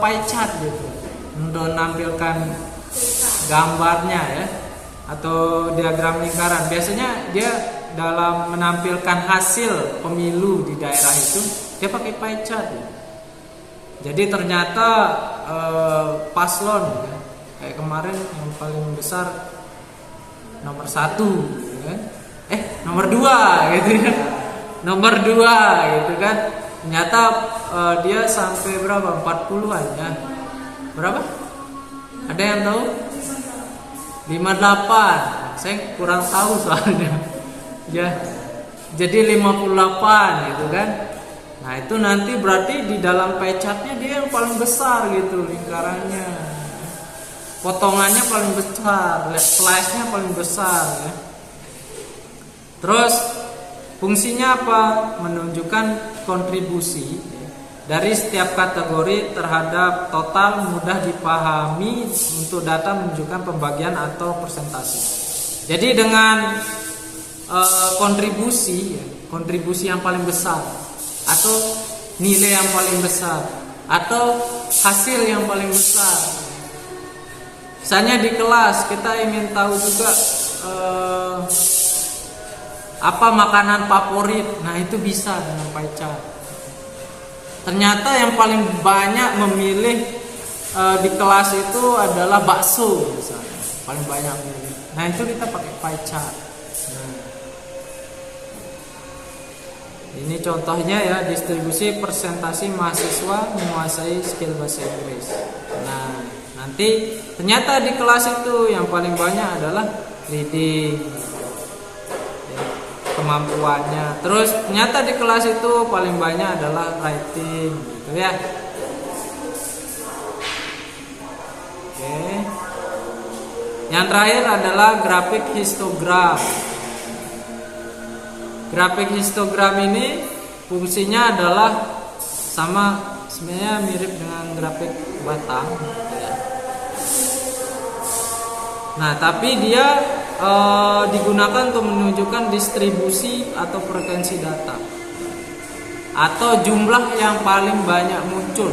pie chart gitu untuk menampilkan gambarnya ya, atau diagram lingkaran. Biasanya dia dalam menampilkan hasil pemilu di daerah itu dia pakai pie chart ya. Jadi ternyata paslon ya, kayak kemarin yang paling besar nomor 1 gitu kan. Nomor 2 gitu ya. Nomor 2 gitu kan. Ternyata dia sampai berapa? 40-an ya. Berapa? Ada yang tahu? 58. Saya kurang tahu soalnya. Ya. Jadi 58 gitu kan. Nah, itu nanti berarti di dalam pie chart-nya dia yang paling besar gitu lingkarannya. Potongannya paling besar, slice-nya paling besar ya. Terus fungsinya apa? Menunjukkan kontribusi ya, dari setiap kategori terhadap total mudah dipahami untuk data menunjukkan pembagian atau persentase. Jadi dengan kontribusi yang paling besar atau nilai yang paling besar atau hasil yang paling besar. Misalnya di kelas kita ingin tahu juga apa makanan favorit. Nah, itu bisa dengan pie chart. Ternyata yang paling banyak memilih di kelas itu adalah bakso misalnya. Paling banyak memilih. Nah, itu kita pakai pie chart. Nah, ini contohnya ya, distribusi persentase mahasiswa menguasai skill bahasa Inggris. Nah, nanti ternyata di kelas itu yang paling banyak adalah reading, ya, kemampuannya. Terus ternyata di kelas itu paling banyak adalah writing, gitu ya. Oke. Yang terakhir adalah grafik histogram. Grafik histogram ini fungsinya adalah sama, sebenarnya mirip dengan grafik batang. Nah, tapi dia digunakan untuk menunjukkan distribusi atau frekuensi data atau jumlah yang paling banyak muncul.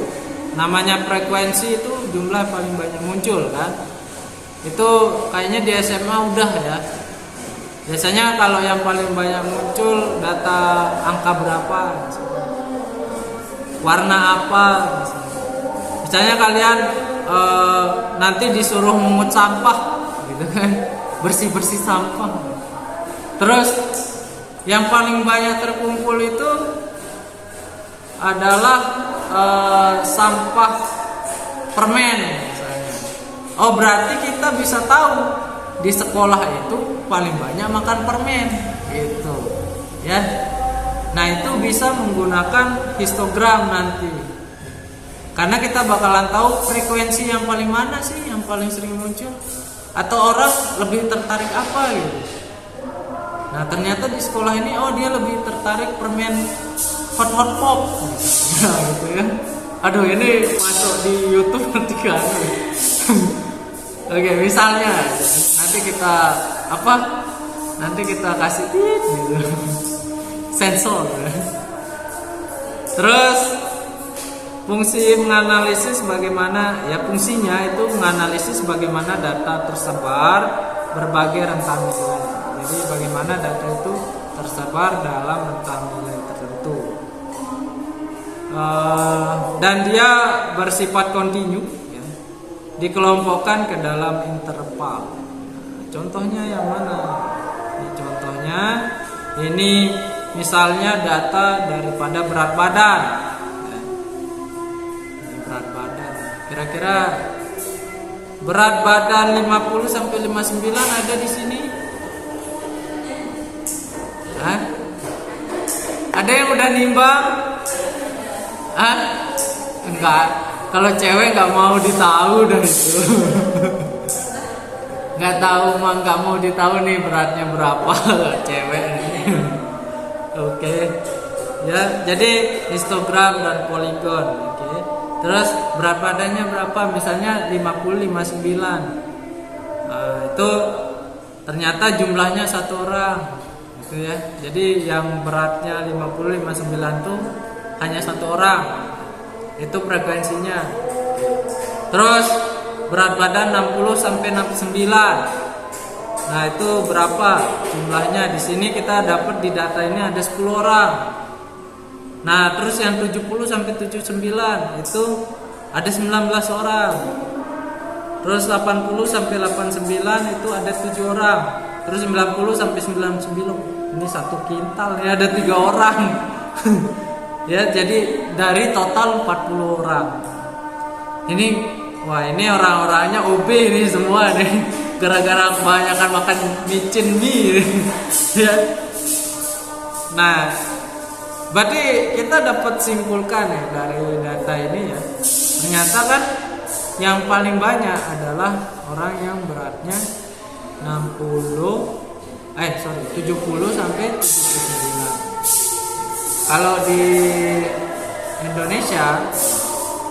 Namanya frekuensi itu jumlah yang paling banyak muncul kan. Itu kayaknya di SMA udah ya. Biasanya kalau yang paling banyak muncul data angka berapa, warna apa, misalnya kalian nanti disuruh memungut sampah, gitu kan, bersih sampah. Terus yang paling banyak terkumpul itu adalah sampah permen, misalnya. Oh, berarti kita bisa tahu di sekolah itu paling banyak makan permen, gitu ya. Nah, itu bisa menggunakan histogram nanti, karena kita bakalan tahu frekuensi yang paling mana sih yang paling sering muncul, atau orang lebih tertarik apa gitu. Nah, ternyata di sekolah ini dia lebih tertarik permen hot pop gitu ya. Aduh, ini masuk di YouTube nanti kan. Oke, misalnya nanti kita kasih gitu. Sensor. Terus fungsi menganalisis bagaimana, ya fungsinya itu menganalisis bagaimana data tersebar berbagai rentang nilai. Jadi bagaimana data itu tersebar dalam rentang nilai tertentu. Dan dia bersifat kontinu, dikelompokkan ke dalam interval. Contohnya yang mana? Ini contohnya, ini misalnya data daripada berat badan. Ini berat badan. Kira-kira berat badan 50 sampai 59 ada di sini? Hah? Ada yang udah nimbang? Hah? Enggak. Kalau cewek nggak mau ditahu dari itu. Nggak tahu, nggak mau ditahu nih beratnya berapa cewek. Oke. Ya, jadi histogram dan poligon. Oke. Terus berat badannya berapa? Misalnya 50 59. Itu ternyata jumlahnya satu orang. Gitu ya. Jadi yang beratnya 50 59 tuh hanya satu orang. Itu frekuensinya. Terus berat badan 60 sampai 69. Nah, itu berapa jumlahnya? Di sini kita dapat di data ini ada 10 orang. Nah, terus yang 70 sampai 79 itu ada 19 orang. Terus 80 sampai 89 itu ada 7 orang. Terus 90 sampai 99 ini satu kintal, ini ada 3 orang. Ya, jadi dari total 40 orang. Ini, wah, ini orang-orangnya OB nih semua nih. Gara-gara kebanyakan makan micin mie. Ya. Nah, berarti kita dapat simpulkan ya dari data ini ya. Ternyata kan yang paling banyak adalah orang yang beratnya 70 sampai 79. Kalau di Indonesia,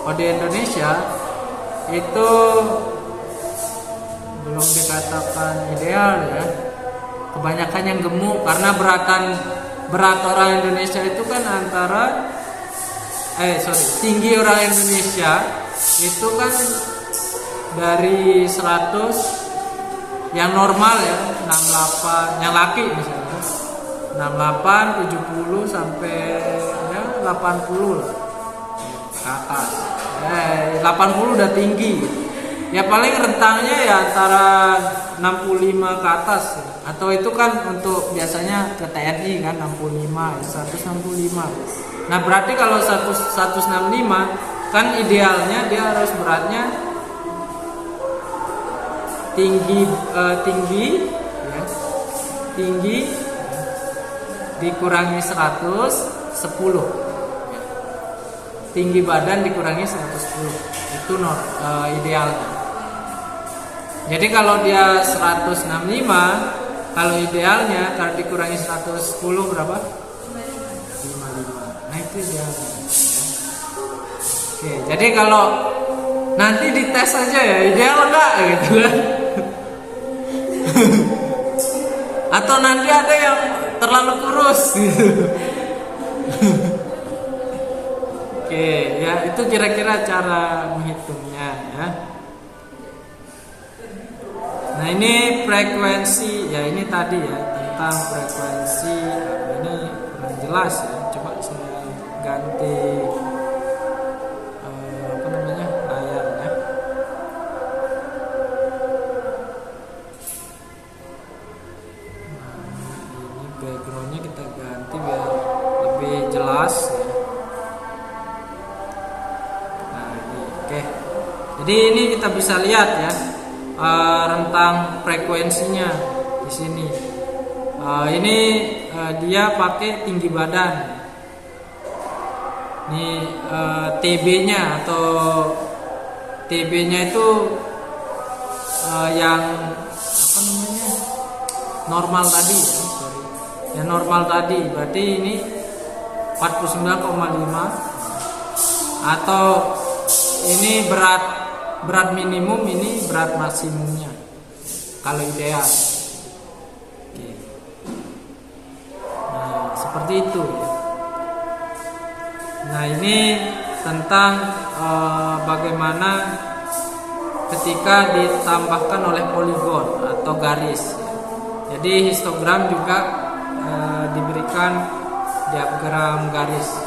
kode Indonesia itu belum dikatakan ideal ya. Kebanyakan yang gemuk karena berat orang Indonesia itu kan tinggi orang Indonesia itu kan dari 100 yang normal ya, 68 yang laki misalnya 68, 70 sampai ya 80 lah ke atas. 80 udah tinggi. Ya paling rentangnya ya antara 65 ke atas ya. Atau itu kan untuk biasanya ke TNI kan 65, 165. Nah, berarti kalau 165 kan idealnya dia harus beratnya tinggi ya. Tinggi dikurangi 110. Tinggi badan dikurangi 110. Itu idealnya. Jadi kalau dia 165, kalau idealnya kalau dikurangi 110 berapa? 55. Nah, itu idealnya. Oke, jadi kalau nanti dites aja ya, ideal enggak gitu kan. Atau nanti ada yang terlalu kurus gitu. Oke, ya itu kira-kira cara menghitungnya ya. Nah, ini frekuensi ya, ini tadi ya tentang frekuensi. Ini kurang jelas ya. Coba saya ganti layarnya. Nah, ini backgroundnya kita ganti biar lebih jelas ya. Nah, ini oke. Jadi ini kita bisa lihat ya. Rentang frekuensinya di sini. Ini dia pakai tinggi badan. Ini TB-nya atau TB-nya itu yang apa namanya? Normal tadi ya, sorry. Yang normal tadi. Berarti ini 49,5 atau ini berat minimum, ini berat maksimumnya kalau ideal. Oke. Nah, seperti itu. Nah, ini tentang bagaimana ketika ditambahkan oleh poligon atau garis. Jadi histogram juga diberikan diagram garis.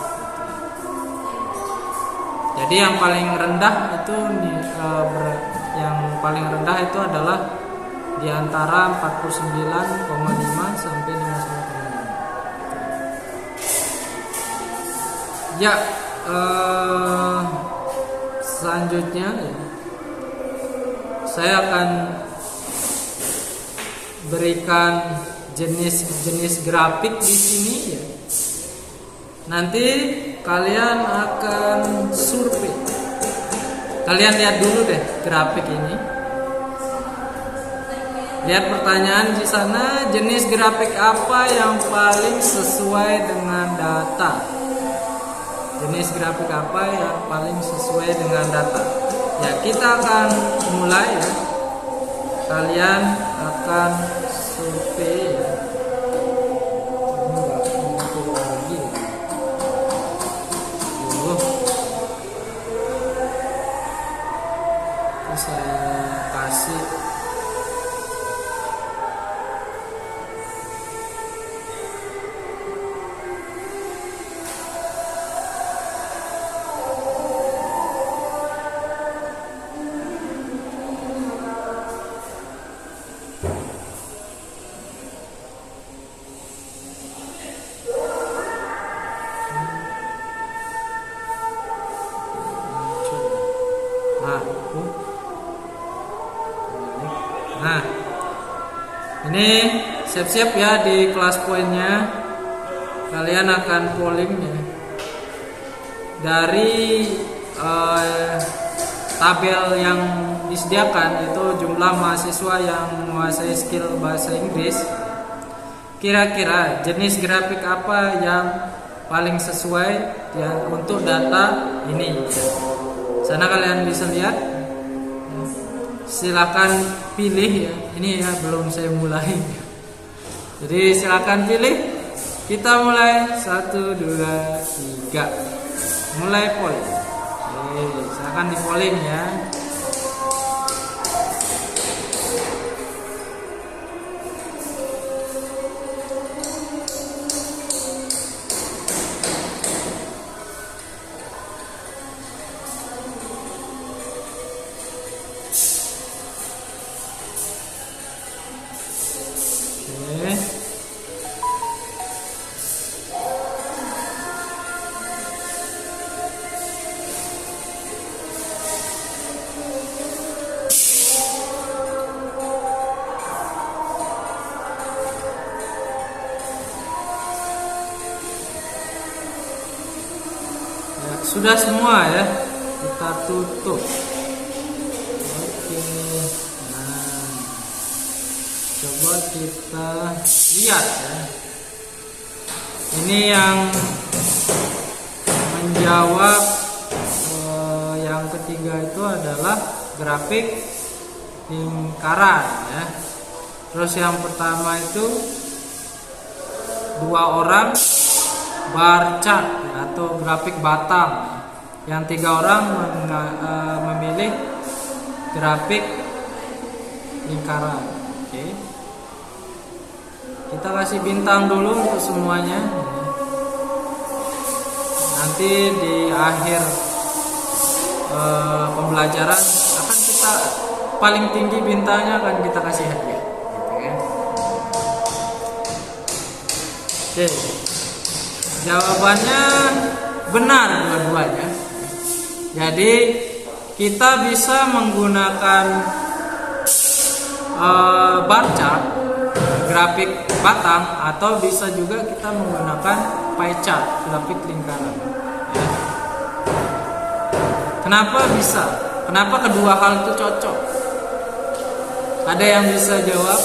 Jadi yang paling rendah itu adalah di antara 49,5 sampai 59,5. Ya, selanjutnya ya, saya akan berikan jenis-jenis grafik di sini ya. Nanti kalian akan survei. Kalian lihat dulu deh grafik ini. Lihat pertanyaan di sana, jenis grafik apa yang paling sesuai dengan data? Jenis grafik apa yang paling sesuai dengan data? Ya, kita akan mulai ya. Kalian akan survei ya. Saya kasih Nah, ini siap-siap ya di kelas poinnya. Kalian akan polling ya. Dari tabel yang disediakan itu jumlah mahasiswa yang menguasai skill bahasa Inggris. Kira-kira jenis grafik apa yang paling sesuai ya untuk data ini. Sana kalian bisa lihat. Silakan pilih ya. Ini ya belum saya mulai. Jadi silakan pilih. Kita mulai 1, 2, 3. Mulai polling. Oke, silakan di polling ya. Sudah semua ya, kita tutup. Oke, nah coba kita lihat ya. Ini yang menjawab yang ketiga itu adalah grafik lingkaran ya. Terus yang pertama itu 2 orang bar chart ya, atau grafik batang. Yang 3 orang memilih grafik lingkaran. Oke. Kita kasih bintang dulu untuk semuanya. Nanti di akhir pembelajaran akan kita paling tinggi bintangnya akan kita kasih hadiah. Gitu ya. Oke. Jawabannya benar dua-duanya. Jadi kita bisa menggunakan bar chart, grafik batang, atau bisa juga kita menggunakan pie chart, grafik lingkaran. Ya. Kenapa bisa? Kenapa kedua hal itu cocok? Ada yang bisa jawab?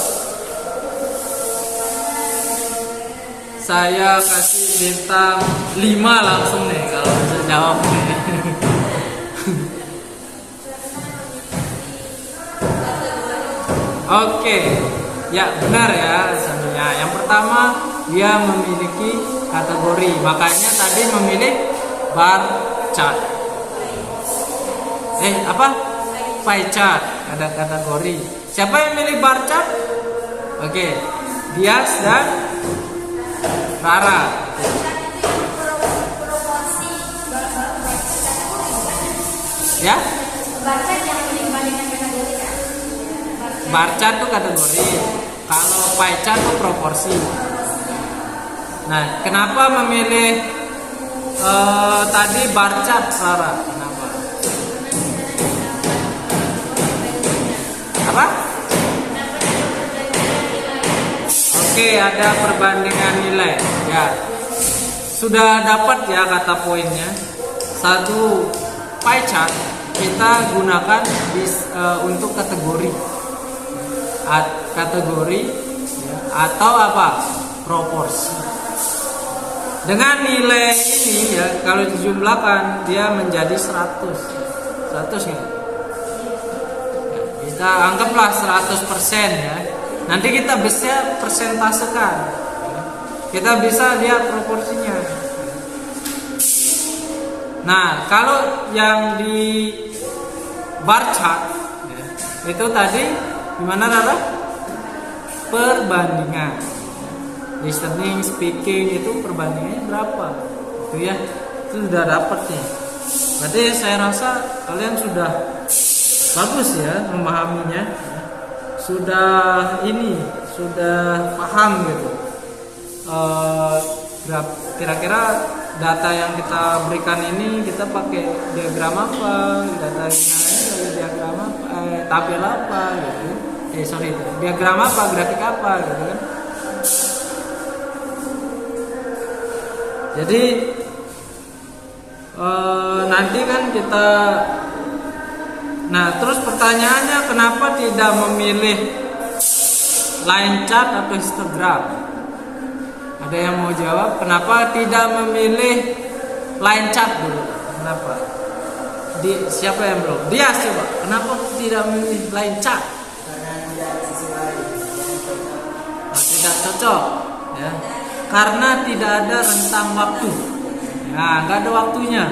Saya kasih bintang 5 langsung nih kalau bisa jawab nih. Oke, ya benar ya sebenarnya. Yang pertama dia memiliki kategori, makanya tadi memilih bar chart. Pie chart ada kategori. Siapa yang milih bar chart? Oke, Dias dan Rara. Ya? Bar chart itu kategori. Kalau pie chart itu proporsi. Nah, kenapa memilih tadi bar chart, Rara? Kenapa? Apa? Oke, ada perbandingan nilai. Ya, sudah dapat ya kata poinnya. Satu pie chart kita gunakan untuk kategori, ya, atau apa? Proporsi. Dengan nilai ini ya, kalau dijumlahkan dia menjadi 100. 100 ya. Kita anggaplah 100% ya. Nanti kita bisa persentasekan. Kita bisa lihat proporsinya. Nah, kalau yang di bar chart ya, itu tadi gimana Rara? Perbandingan. Listening, speaking itu perbandingannya berapa? Itu ya, itu sudah dapat nih. Berarti saya rasa kalian sudah bagus ya memahaminya. Sudah paham gitu. Kira-kira data yang kita berikan ini kita pakai diagram apa? Data ini dari diagram apa? Tabel apa gitu. Diagram apa? Grafik apa gitu kan? Jadi nanti kan kita. Nah, terus pertanyaannya kenapa tidak memilih line chart atau histogram? Ada yang mau jawab? Kenapa tidak memilih line chart dulu? Kenapa? Siapa yang belum? Dia coba. Kenapa tidak memilih line chart? Tidak cocok, ya. Karena tidak ada rentang waktu. Nah, nggak ada waktunya.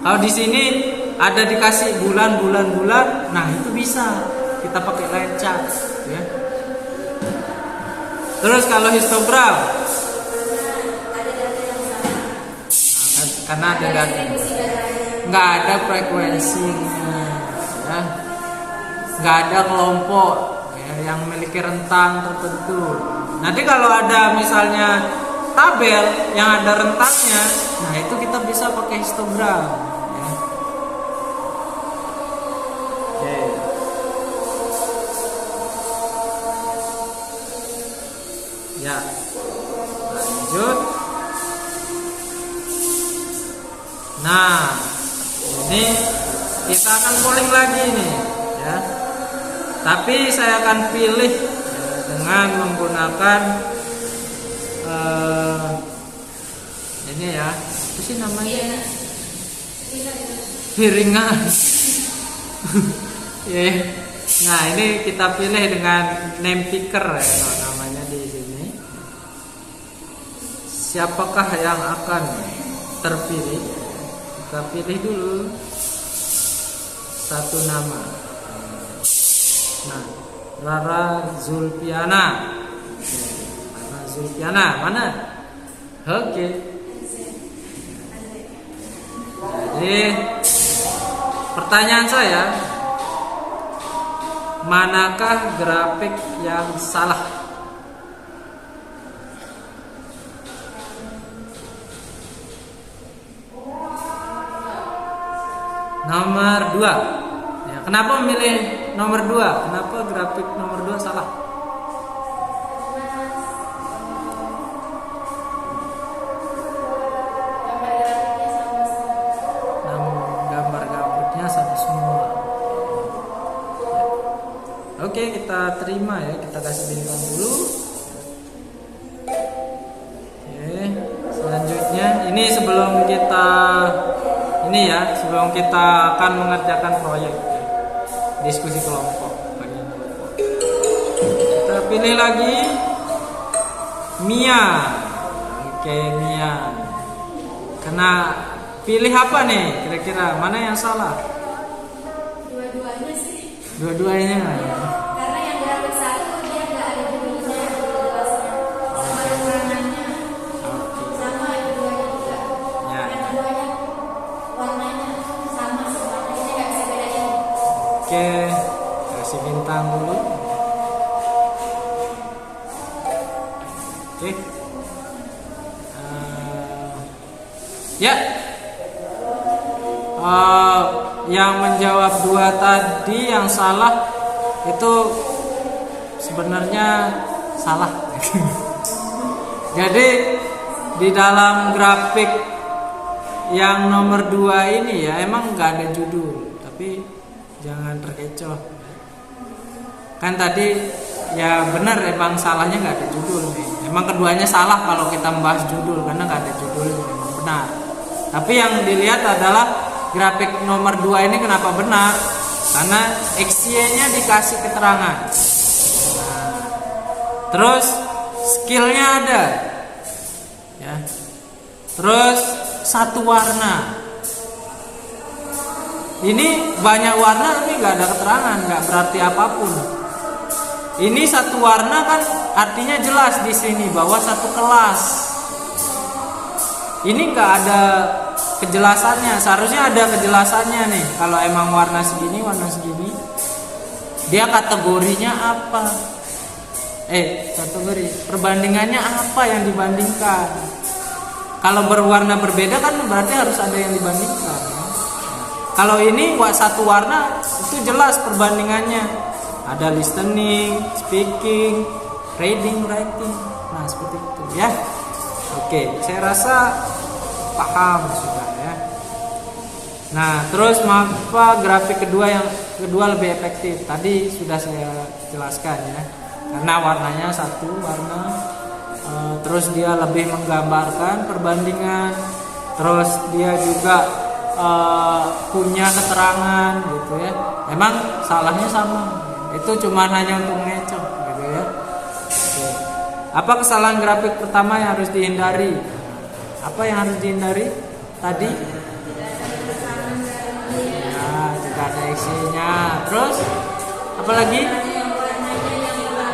Kalau di sini ada dikasih bulan, nah itu bisa kita pakai line chart, ya. Terus kalau histogram, karena ada data, nggak ada frekuensinya, ya. Nggak ada kelompok ya, yang memiliki rentang tertentu. Nanti kalau ada misalnya tabel yang ada rentangnya, nah itu kita bisa pakai histogram. Ya. Oke. Ya, lanjut. Nah, ini kita akan polling lagi nih, ya. Tapi saya akan pilih ya, dengan menggunakan ini ya, apa sih namanya? Piringan. Ya. Nah, ini kita pilih dengan name picker ya, namanya di sini. Siapakah yang akan terpilih? Kita pilih dulu satu nama. Nah, Rara Zulfiana. Rara Zulfiana mana? Oke. Jadi pertanyaan saya, manakah grafik yang salah? Nomor 2. Ya, kenapa memilih nomor 2? Kenapa grafik nomor 2 salah? Gambar grafiknya sama semua. Ya. Oke, kita terima ya, kita kasih bintang dulu. Oke, selanjutnya ini sebelum kita akan mengerjakan proyek ya. Diskusi kelompok. Kita pilih lagi Mia. Oke, Mia. Kena pilih apa nih? Kira-kira mana yang salah? Dua-duanya sih. Dua-duanya. Karena yang grafik satu dia nggak ada judulnya, jelasnya, sama keterangannya, sama yang keduanya juga. Ya. Yang keduanya warnanya sama semuanya, jadi nggak bisa bedain. Oke, kasih bintang dulu. Oke. Ya. Yang menjawab 2 tadi yang salah itu sebenarnya salah. Jadi di dalam grafik yang nomor 2 ini ya emang nggak ada judul, tapi jangan terkecoh. Kan tadi ya benar emang salahnya nggak ada judul nih. Emang keduanya salah kalau kita membahas judul karena nggak ada judul, memang benar. Tapi yang dilihat adalah grafik nomor 2 ini kenapa benar? Karena XY-nya dikasih keterangan. Nah, terus skillnya ada, ya. Terus satu warna. Ini banyak warna tapi nggak ada keterangan, nggak berarti apapun. Ini satu warna kan artinya jelas di sini bahwa satu kelas. Ini nggak ada kejelasannya, seharusnya ada kejelasannya nih. Kalau emang warna segini, dia kategorinya apa? Kategori perbandingannya apa yang dibandingkan? Kalau berwarna berbeda kan berarti harus ada yang dibandingkan. Kalau ini satu warna itu jelas perbandingannya. Ada listening, speaking, reading, writing. Nah seperti itu ya. Oke, saya rasa paham sudah ya. Nah, terus mengapa grafik kedua lebih efektif? Tadi sudah saya jelaskan ya. Karena warnanya satu warna, terus dia lebih menggambarkan perbandingan, terus dia juga punya keterangan gitu ya. Emang salahnya sama, itu cuma hanya untuk ngecoh gitu ya. Oke. Apa kesalahan grafik pertama yang harus dihindari? Apa yang harus dihindari tadi? Ya, tidak ada isinya. Terus apa lagi?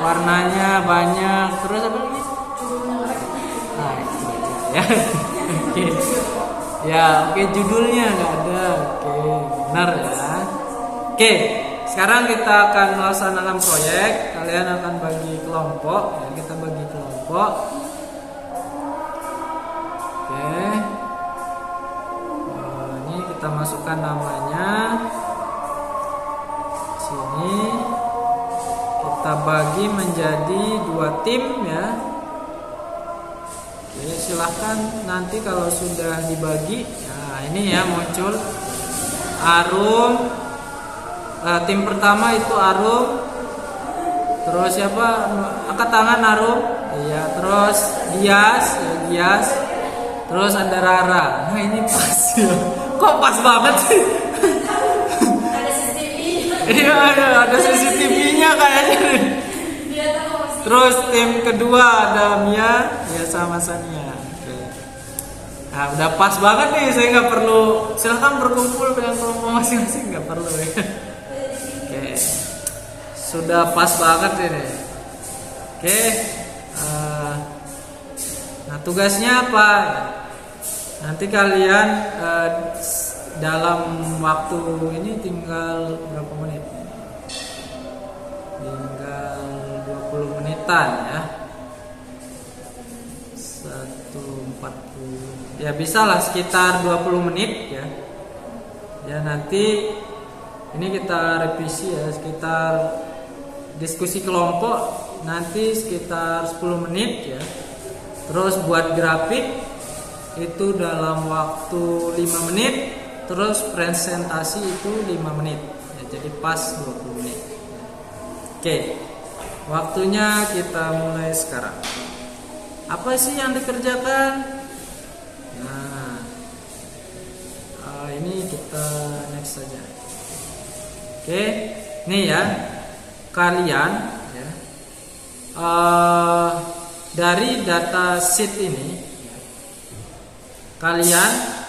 Warnanya banyak. Terus apa lagi? Nah, itu aja ya. Oke. Ya, oke, judulnya nggak ada. Oke, benar ya. Oke, sekarang kita akan melaksanakan proyek. Kalian akan bagi kelompok. Ya, kita bagi kelompok. Oke. Ini kita masukkan namanya. Sini kita bagi menjadi 2 tim ya. Oke, silahkan nanti kalau sudah dibagi, nah ini ya muncul Arum. Tim pertama itu Arum. Terus siapa? Angkat tangan Arum. Iya, terus Gias, ya, Gias. Terus ada Rara. Nah ini pas ya. Kok pas banget sih? Ada CCTV. Iya, ada CCTV-nya kayaknya. Terus tim kedua ada Mia ya sama Sania. Oke. Nah udah pas banget nih, saya nggak perlu, silahkan berkumpul dengan kelompok masing-masing, nggak perlu ya. Oke, sudah pas banget ini. Oke, nah tugasnya apa? Nanti kalian dalam waktu ini tinggal berapa menit? Tinggal 20 menitan ya. 1:40. Ya bisa lah sekitar 20 menit ya. Ya nanti ini kita revisi ya, sekitar diskusi kelompok nanti sekitar 10 menit ya. Terus buat grafik itu dalam waktu 5 menit. Terus presentasi itu 5 menit ya, jadi pas 20 menit. Oke, waktunya kita mulai sekarang. Apa sih yang dikerjakan? Nah, ini kita next saja. Oke, nih ya, kalian ya, dari data sheet ini, kalian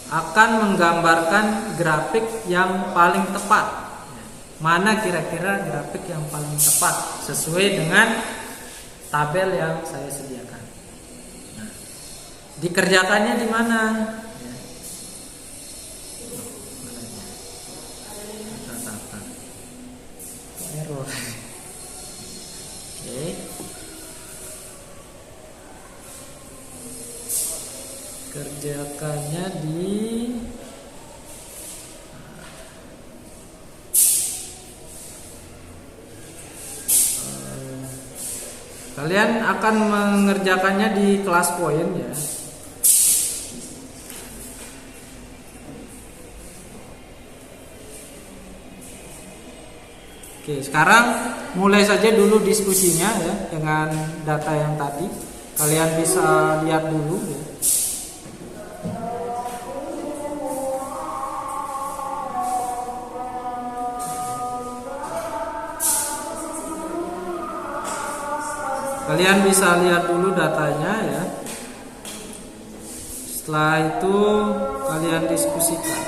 akan menggambarkan grafik yang paling tepat. Mana kira-kira grafik yang paling tepat sesuai dengan tabel yang saya sediakan. Nah, dikerjakannya di mana? Error. Oke. Kerjakannya di kalian akan mengerjakannya di kelas poin ya. Oke, sekarang mulai saja dulu diskusinya ya dengan data yang tadi. Kalian bisa lihat dulu ya. Kalian bisa lihat dulu datanya ya. Setelah itu kalian diskusikan.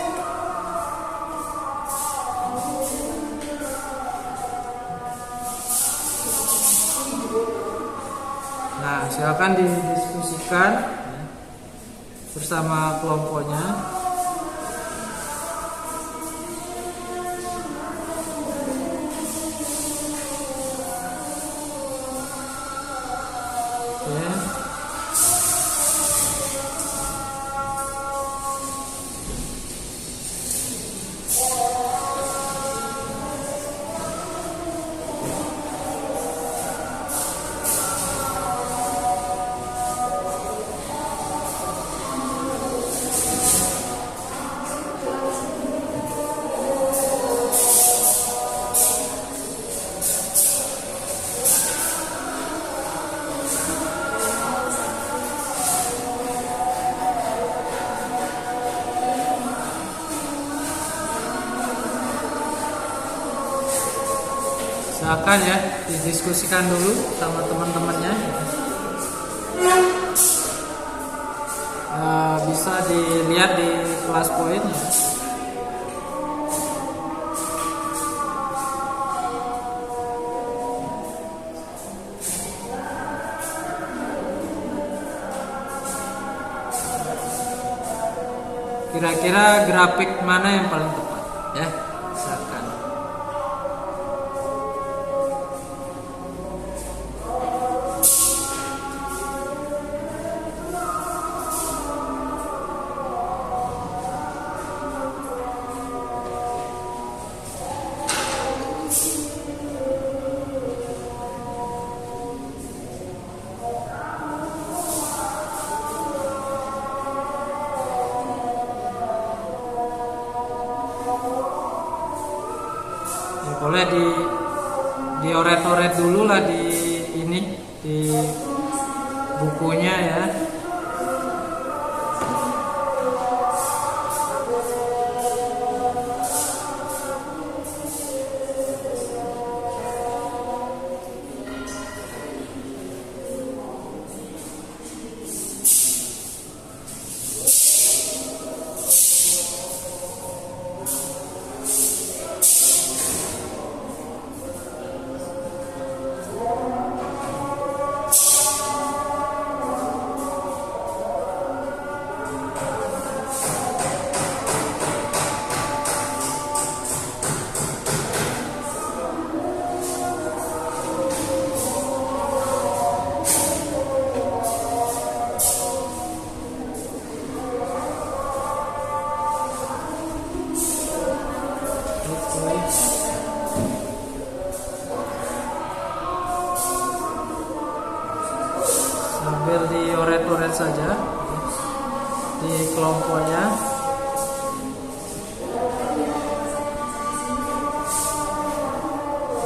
Nah, silakan didiskusikan ya, bersama kelompoknya. silakan ya didiskusikan dulu sama teman-temannya. Bisa dilihat di kelas poin ya. Kira-kira grafik mana yang paling tepat ya? Silakan. Boleh dioret-oret dulu lah di bukunya ya. Sambil dioret-oret saja di kelompoknya.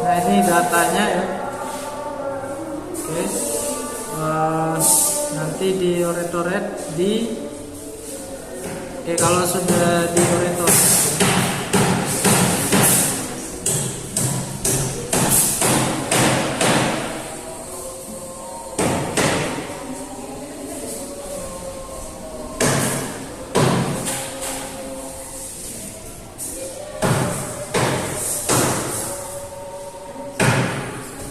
Nah ini datanya ya. Oke. Nanti dioret-oret kalau sudah dioret-oret.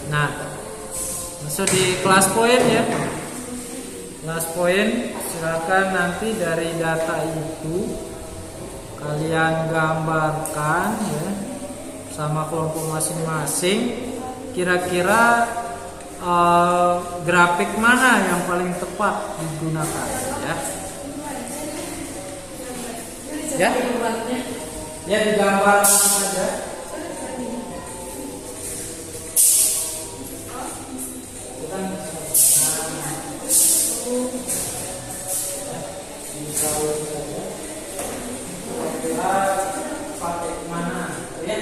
Nah, masuk di kelas poin ya. Kelas poin, silakan nanti dari data itu kalian gambarkan ya sama kelompok masing-masing. Kira-kira grafik mana yang paling tepat digunakan ya? Ya, ya digambar saja. Pakai mana ya?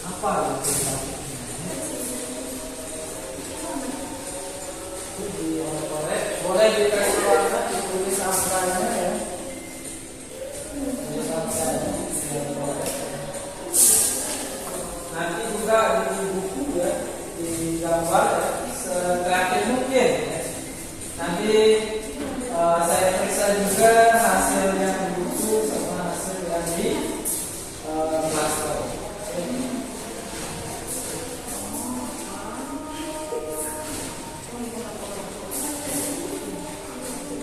Apa boleh dikasih warna, ditulis angkanya ya. Nanti juga di buku ya, digambar ya, sekreatif mungkin ya. Nanti saya periksa juga hasil yang di buku sama hasil yang di kelas.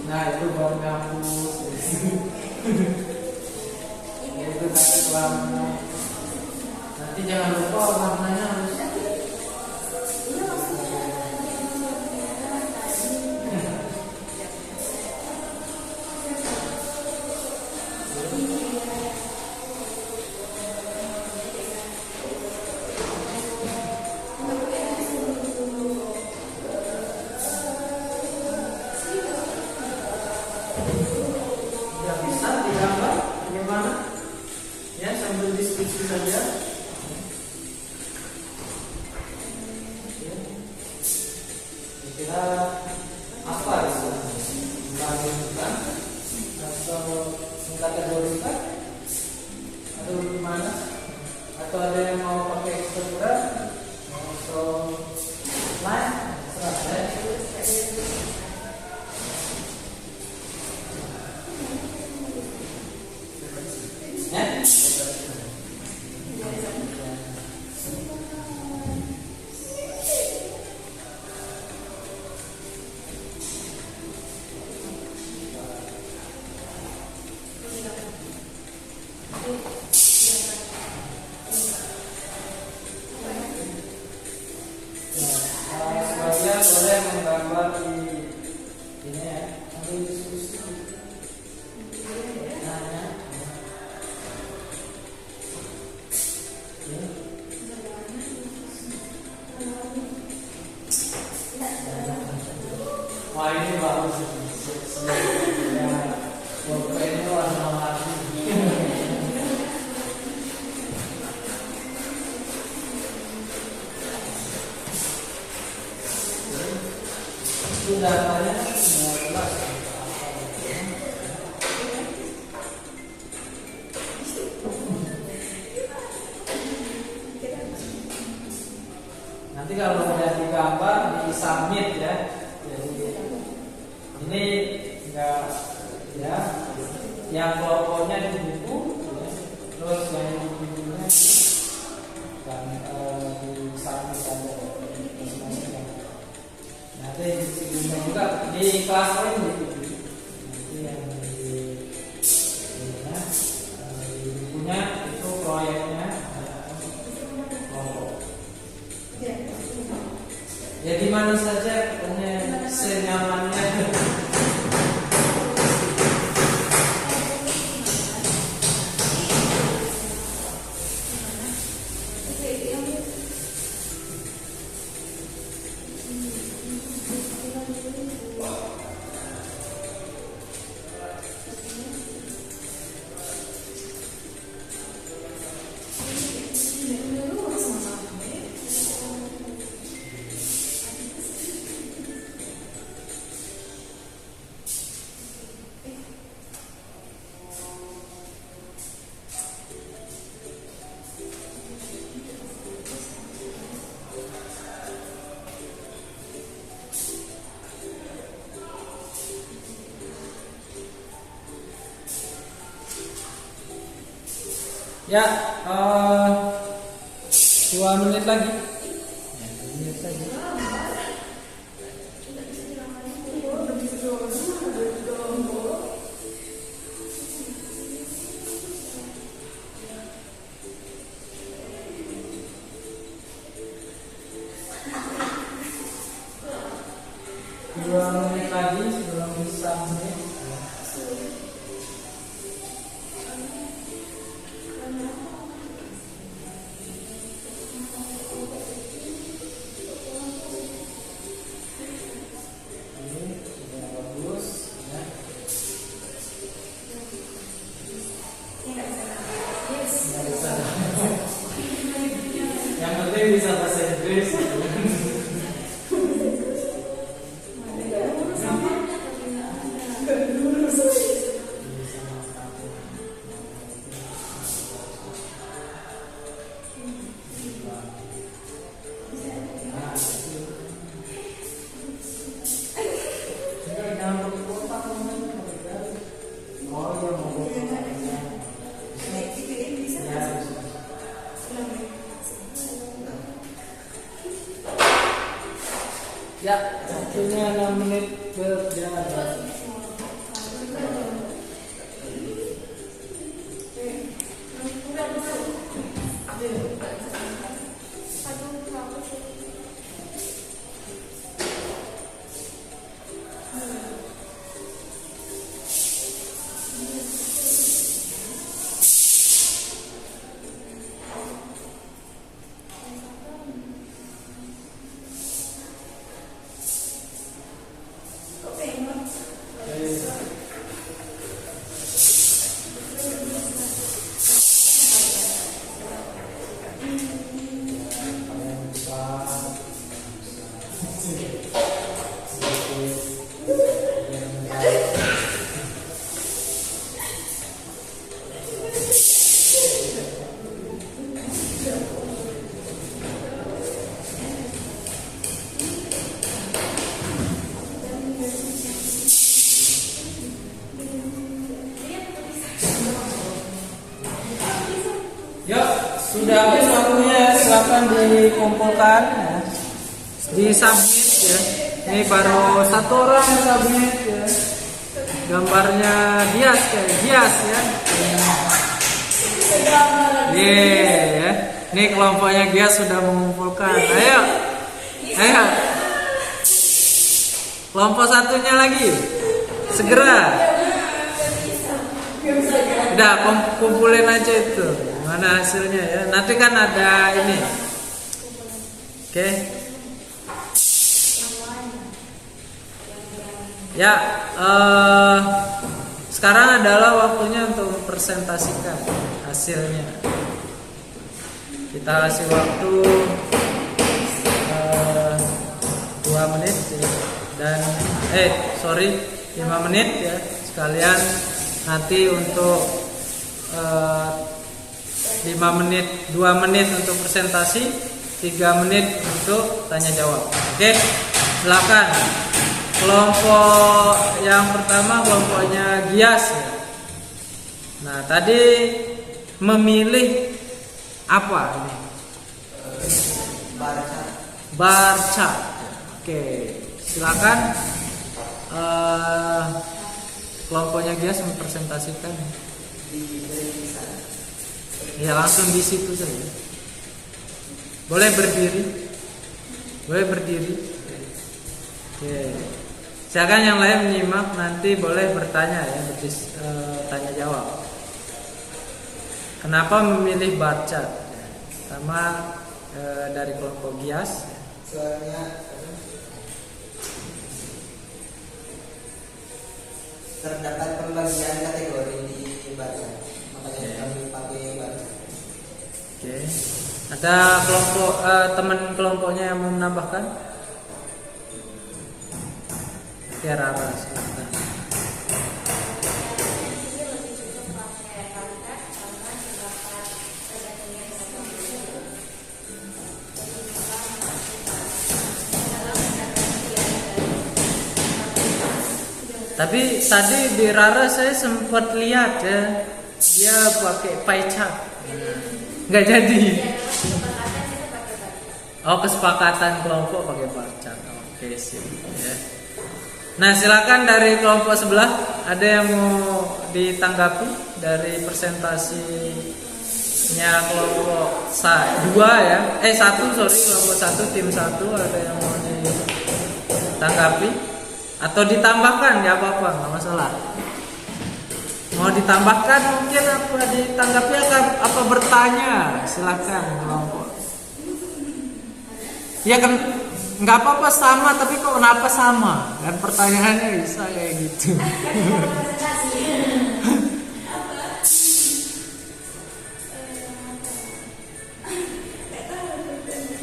Nah itu baru ngapus. Itu kasih warna. Nanti jangan lupa warnanya harus. Diskusi saja. Kira apa itu? Membandingkan atau mengkategorikan? atau gimana? Atau ada yang mau pakai Instagram atau live? Serah ya. Sebagian boleh menggambar di ini ya, ambil diskusi. Wah ini bagus ya, pokoknya ini warna-warni. Itu datanya jelas. Nanti kalau udah digambar di submit ya. Jadi ini enggak ya, yang logonya di buku ya. Terus yang di bukunya dan di submit aja masing-masing ya. Nanti di juga di kelas lain nanti yang di bukunya itu proyeknya logo. Ya di mana saja pokoknya senyamannya. Ya, 2 menit lagi. Ya, 2 menit lagi. Dua menit lagi sebelum bisa menit. Yang penting bisa bahasa Inggris. Ya, waktunya 6 menit berjalan. sudah habis waktunya, silakan dikumpulkan ya. Di submit ya. Ini baru satu orang yang submit ya. Gambarnya Gias ya. Ya. Ini kelompoknya Gias sudah mengumpulkan. Ayo. Kelompok satunya lagi. Segera. Udah kumpulin aja itu. Mana hasilnya ya? Nanti kan ada ini. Oke. Ya, sekarang adalah waktunya untuk mempresentasikan hasilnya. Kita kasih waktu 2 menit ya. Dan 5 menit ya. Sekalian nanti untuk 5 menit, 2 menit untuk presentasi, 3 menit untuk tanya jawab. Oke, silakan. Kelompok yang pertama kelompoknya Gias ya. Nah, tadi memilih apa ini? Bar chart. Oke, silakan. Kelompoknya Gias mempresentasikan. Ya, langsung di situ saja. Boleh berdiri. Oke. Silakan yang lain menyimak, nanti boleh bertanya ya, tanya jawab. Kenapa memilih bar chart? Sama dari kelompok Gias. Terdapat pembagian kategori di bar chart, makanya kami pakai bar chart. Oke. Ada kelompok teman kelompoknya yang mau menambahkan? Ya, Rara, silakan. Tapi tadi di Rara saya sempat lihat ya, dia pakai pie chart. Nggak jadi. Oh, kesepakatan kelompok pakai pie chart. Oke, sip ya. Nah, silakan dari kelompok sebelah, ada yang mau ditanggapi dari presentasinya kelompok 2 ya? Kelompok 1 tim 1, ada yang mau ditanggapi atau ditambahkan? Ya apa-apa, nggak masalah. Mau ditambahkan mungkin apa ditanggapi apa bertanya? Silakan kelompok. Ya kan. Nggak apa-apa sama, tapi kok kenapa sama? Dan pertanyaannya bisa kayak gitu.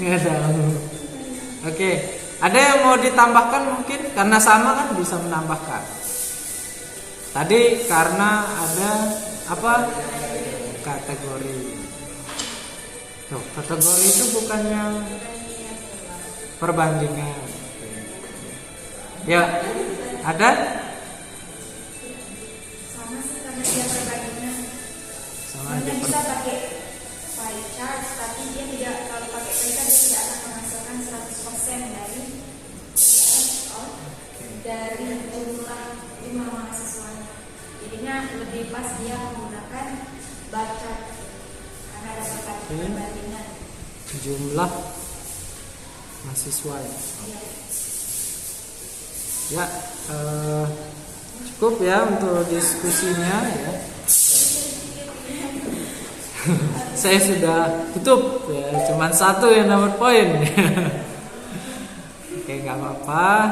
Nggak tahu. Oke, ada yang mau ditambahkan mungkin? Karena sama kan bisa menambahkan. Tadi karena ada apa? Kategori. Tuh, kategori itu bukan yang perbandingan. Ya, ada? Sama sih karena dia perbandingan. Sama Kita aja. bisa pakai pie chart, tapi dia tidak, kalau pakai pie chart dia tidak akan menghasilkan 100% dari jumlah mahasiswanya. Jadinya lebih pas dia menggunakan bar chart karena ada perbandingan. Jumlah mahasiswa ya. Cukup ya untuk diskusinya ya. Saya sudah tutup ya, cuman 1 yang dapat poin. Oke, nggak apa-apa.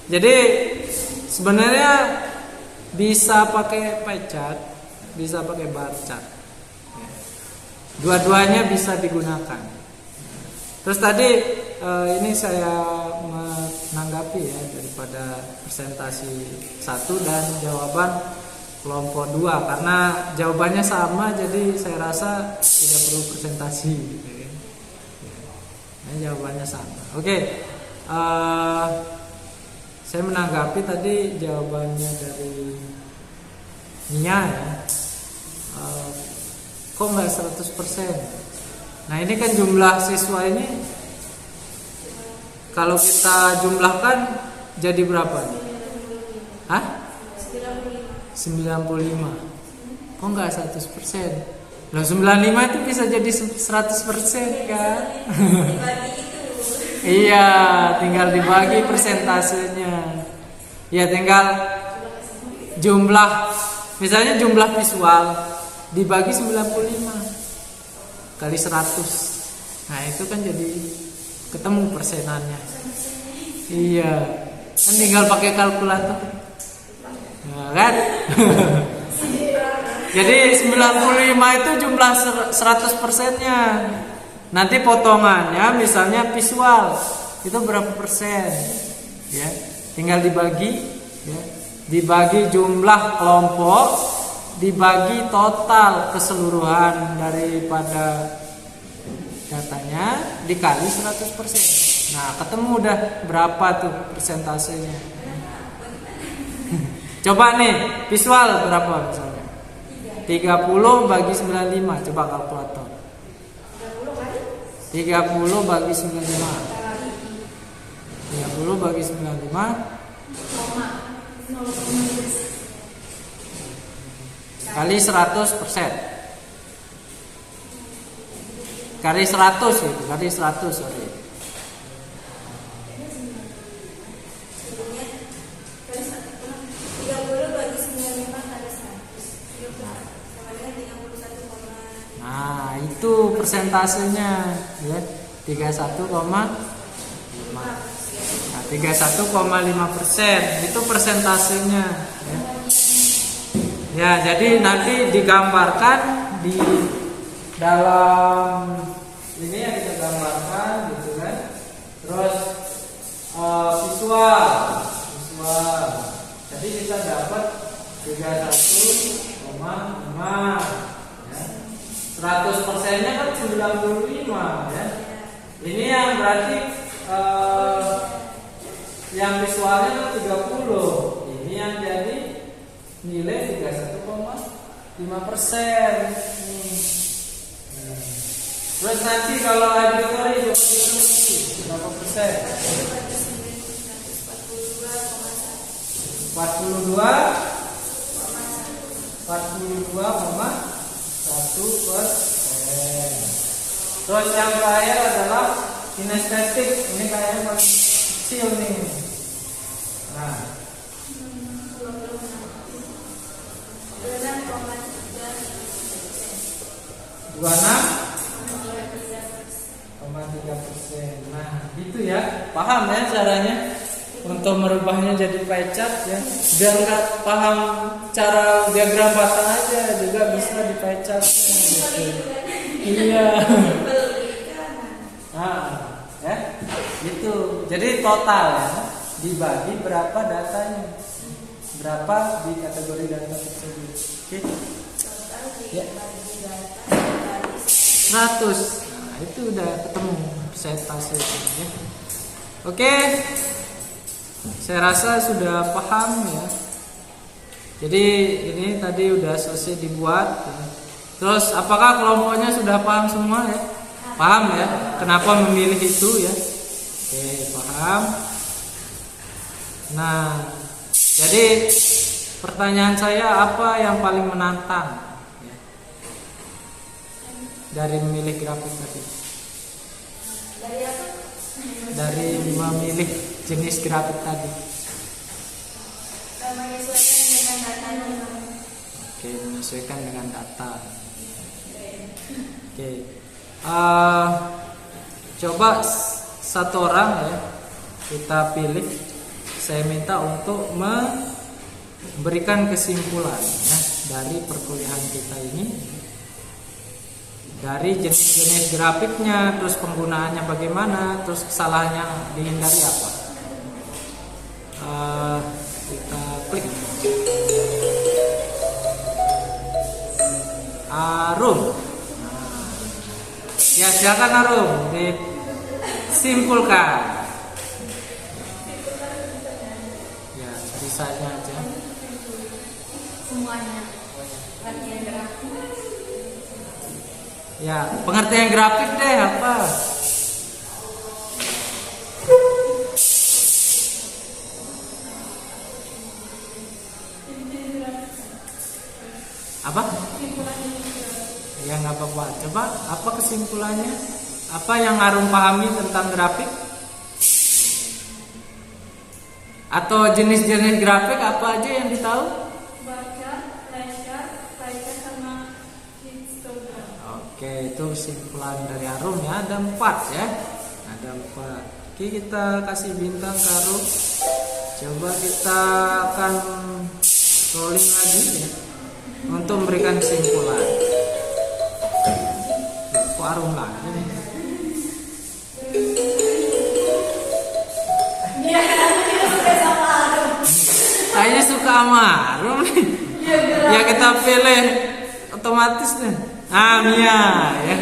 Jadi sebenarnya bisa pakai pie chart, bisa pakai bar chart. Dua-duanya bisa digunakan. Terus tadi ini saya menanggapi ya daripada presentasi 1 dan jawaban kelompok 2, karena jawabannya sama, jadi saya rasa tidak perlu presentasi. Nah, jawabannya sama. Oke, saya menanggapi tadi jawabannya dari Nia ya. kok nggak 100%? Nah ini kan jumlah siswa ini kalau kita jumlahkan jadi berapa nih? Hah? 95. Kok nggak 100%? Loh 95 itu bisa jadi 100% kan? Iya, tinggal dibagi persentasenya. Ya tinggal jumlah, misalnya jumlah visual dibagi 95 kali 100. Nah itu kan jadi ketemu persenannya. Iya, kan tinggal pakai kalkulator. Nah, kan? Jadi 95 itu jumlah 100%-nya. Nanti potongannya misalnya visual itu berapa persen? Ya, tinggal dibagi, ya. Dibagi jumlah kelompok, dibagi total keseluruhan daripada datanya dikali 100%. Nah, ketemu udah berapa tuh persentasenya? Coba nih, visual berapa misalnya? 30 bagi 95, coba kalkulator. 30 bagi 95. 30 bagi 95 kali 100%. Kali 100 itu, kali 100 sorry. Nah, itu persentasenya ya. 31,5. Nah, 31,5% itu persentasenya ya. Ya, jadi nanti digambarkan di dalam ini yang kita gambarkan gitu kan. Terus visual. Jadi kita dapat 31,5 ya. 100%-nya kan 95 ya. Ini yang berarti yang visualnya kan 30. Ini yang jadi nilai 31,5%. Terus nanti kalau laboratory berapa persen? 42,1%. Terus yang terakhir adalah kinestetik. Ini kayaknya paling kecil nih. Nah, 26,3%. Nah, gitu ya. Paham ya caranya untuk merubahnya jadi pie chart ya. Biar nggak paham cara diagram batang aja juga bisa di pie chart gitu. Iya. Nah, ya. Gitu. Jadi total ya, dibagi berapa datanya. Berapa di kategori data tersebut. Oke. Ya. 100. Nah, itu udah ketemu persentase ya. Oke. Saya rasa sudah paham ya. Jadi ini tadi udah selesai dibuat ya. Terus apakah kelompoknya sudah paham semua ya? Paham ya? Kenapa memilih itu ya? Oke, paham. Nah, jadi pertanyaan saya apa yang paling menantang ya, dari memilih grafik tadi? Dari memilih jenis grafik tadi. Oke, menyesuaikan dengan data. Oke, coba satu orang ya kita pilih. Saya minta untuk memberikan kesimpulan ya dari perkuliahan kita ini, dari jenis-jenis grafiknya, terus penggunaannya bagaimana, terus kesalahannya dihindari apa. Kita klik. Arum. Ya silakan Arum, disimpulkan. Ya bisanya aja. Semuanya. Latihan grafik. Ya, pengertian grafik deh apa? Apa? Ya nggak apa-apa. Coba apa kesimpulannya? Apa yang Arum pahami tentang grafik? Atau jenis-jenis grafik apa aja yang ditahu? Baca, flashcard, sama histogram. Oke, itu kesimpulan dari Arum ya. Ada 4 ya. Ada 4. Oke, kita kasih bintang ke Arum. Coba kita akan rolling lagi ya, untuk memberikan kesimpulan. Kok Arum lagi nih? Kayaknya suka sama Arum nih. Ya kita pilih otomatis nih. Mia ya.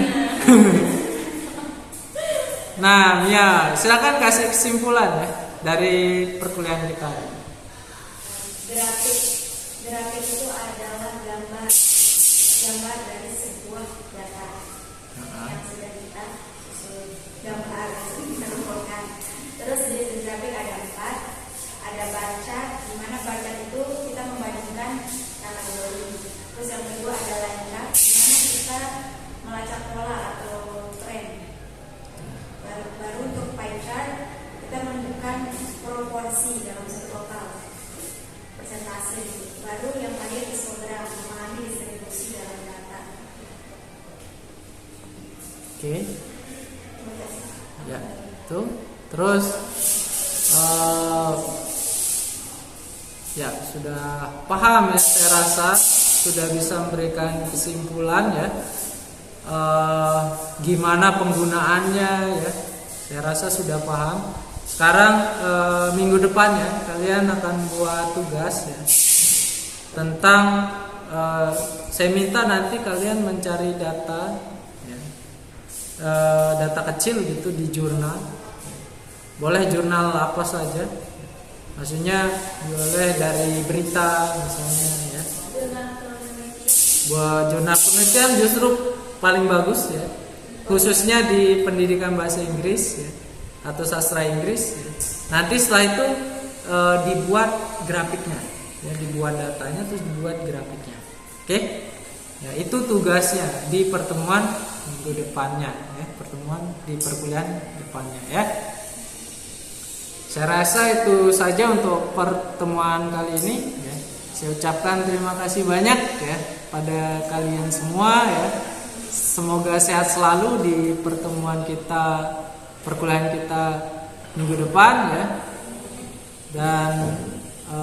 Nah, Mia, silakan kasih kesimpulan ya dari perkuliahan kita. Grafik itu adalah gambar dari sebuah data yang sudah kita susun, gambar yang sudah kita kumpulkan. Terus jenis grafik ada 4. Ada baca, di mana baca itu kita membandingkan kategori. Terus yang kedua ada lancar, di mana kita melacak pola atau tren. Baru untuk pie chart kita menentukan proporsi dalam satu total, persentase. Baru yang terakhir histogram, memahami distribusi dalam data. Oke. Ya, tuh. Terus ya sudah paham ya, saya rasa sudah bisa memberikan kesimpulan ya, gimana penggunaannya ya, saya rasa sudah paham. Sekarang minggu depan ya kalian akan buat tugas ya tentang saya minta nanti kalian mencari data ya, data kecil gitu di jurnal, boleh jurnal apa saja. Maksudnya boleh dari berita misalnya ya. Buat jurnal penelitian justru paling bagus ya, khususnya di pendidikan bahasa Inggris ya, atau sastra Inggris ya. Nanti setelah itu dibuat grafiknya ya, dibuat datanya terus dibuat grafiknya. Oke? Ya, itu tugasnya di pertemuan minggu depannya ya, pertemuan di perkuliahan depannya ya. Saya rasa itu saja untuk pertemuan kali ini ya. Saya ucapkan terima kasih banyak ya pada kalian semua ya. Semoga sehat selalu di pertemuan kita, perkuliahan kita minggu depan ya. Dan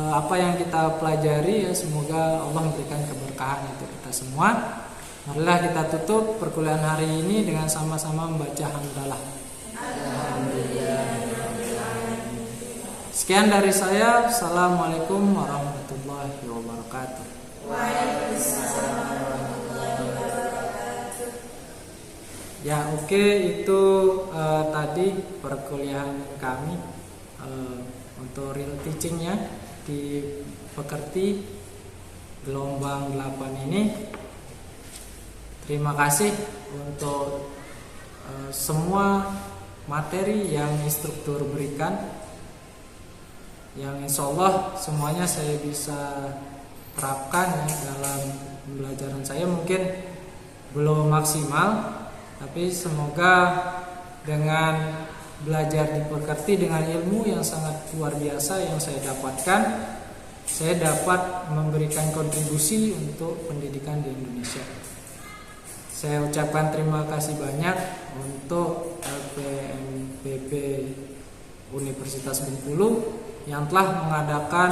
apa yang kita pelajari ya, semoga Allah memberikan keberkahan untuk kita semua. Marilah kita tutup perkuliahan hari ini dengan sama-sama membaca hamdalah. Sekian dari saya. Assalamualaikum warahmatullahi wabarakatuh. Waalaikumsalam warahmatullahi wabarakatuh. Ya oke, itu tadi perkuliahan kami untuk real teachingnya di Pekerti gelombang 8 ini. Terima kasih untuk semua materi yang instruktur berikan, yang insya Allah semuanya saya bisa terapkan ya, dalam pembelajaran saya. Mungkin belum maksimal, tapi semoga dengan belajar di Pekerti dengan ilmu yang sangat luar biasa yang saya dapatkan, saya dapat memberikan kontribusi untuk pendidikan di Indonesia. Saya ucapkan terima kasih banyak untuk LPMPB Universitas Bengkulu yang telah mengadakan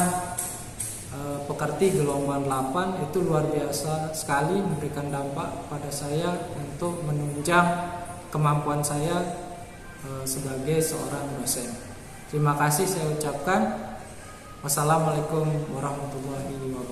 Pekerti gelombang 8. Itu luar biasa sekali, memberikan dampak pada saya untuk menunjang kemampuan saya sebagai seorang dosen. Terima kasih saya ucapkan. Wassalamualaikum warahmatullahi wabarakatuh.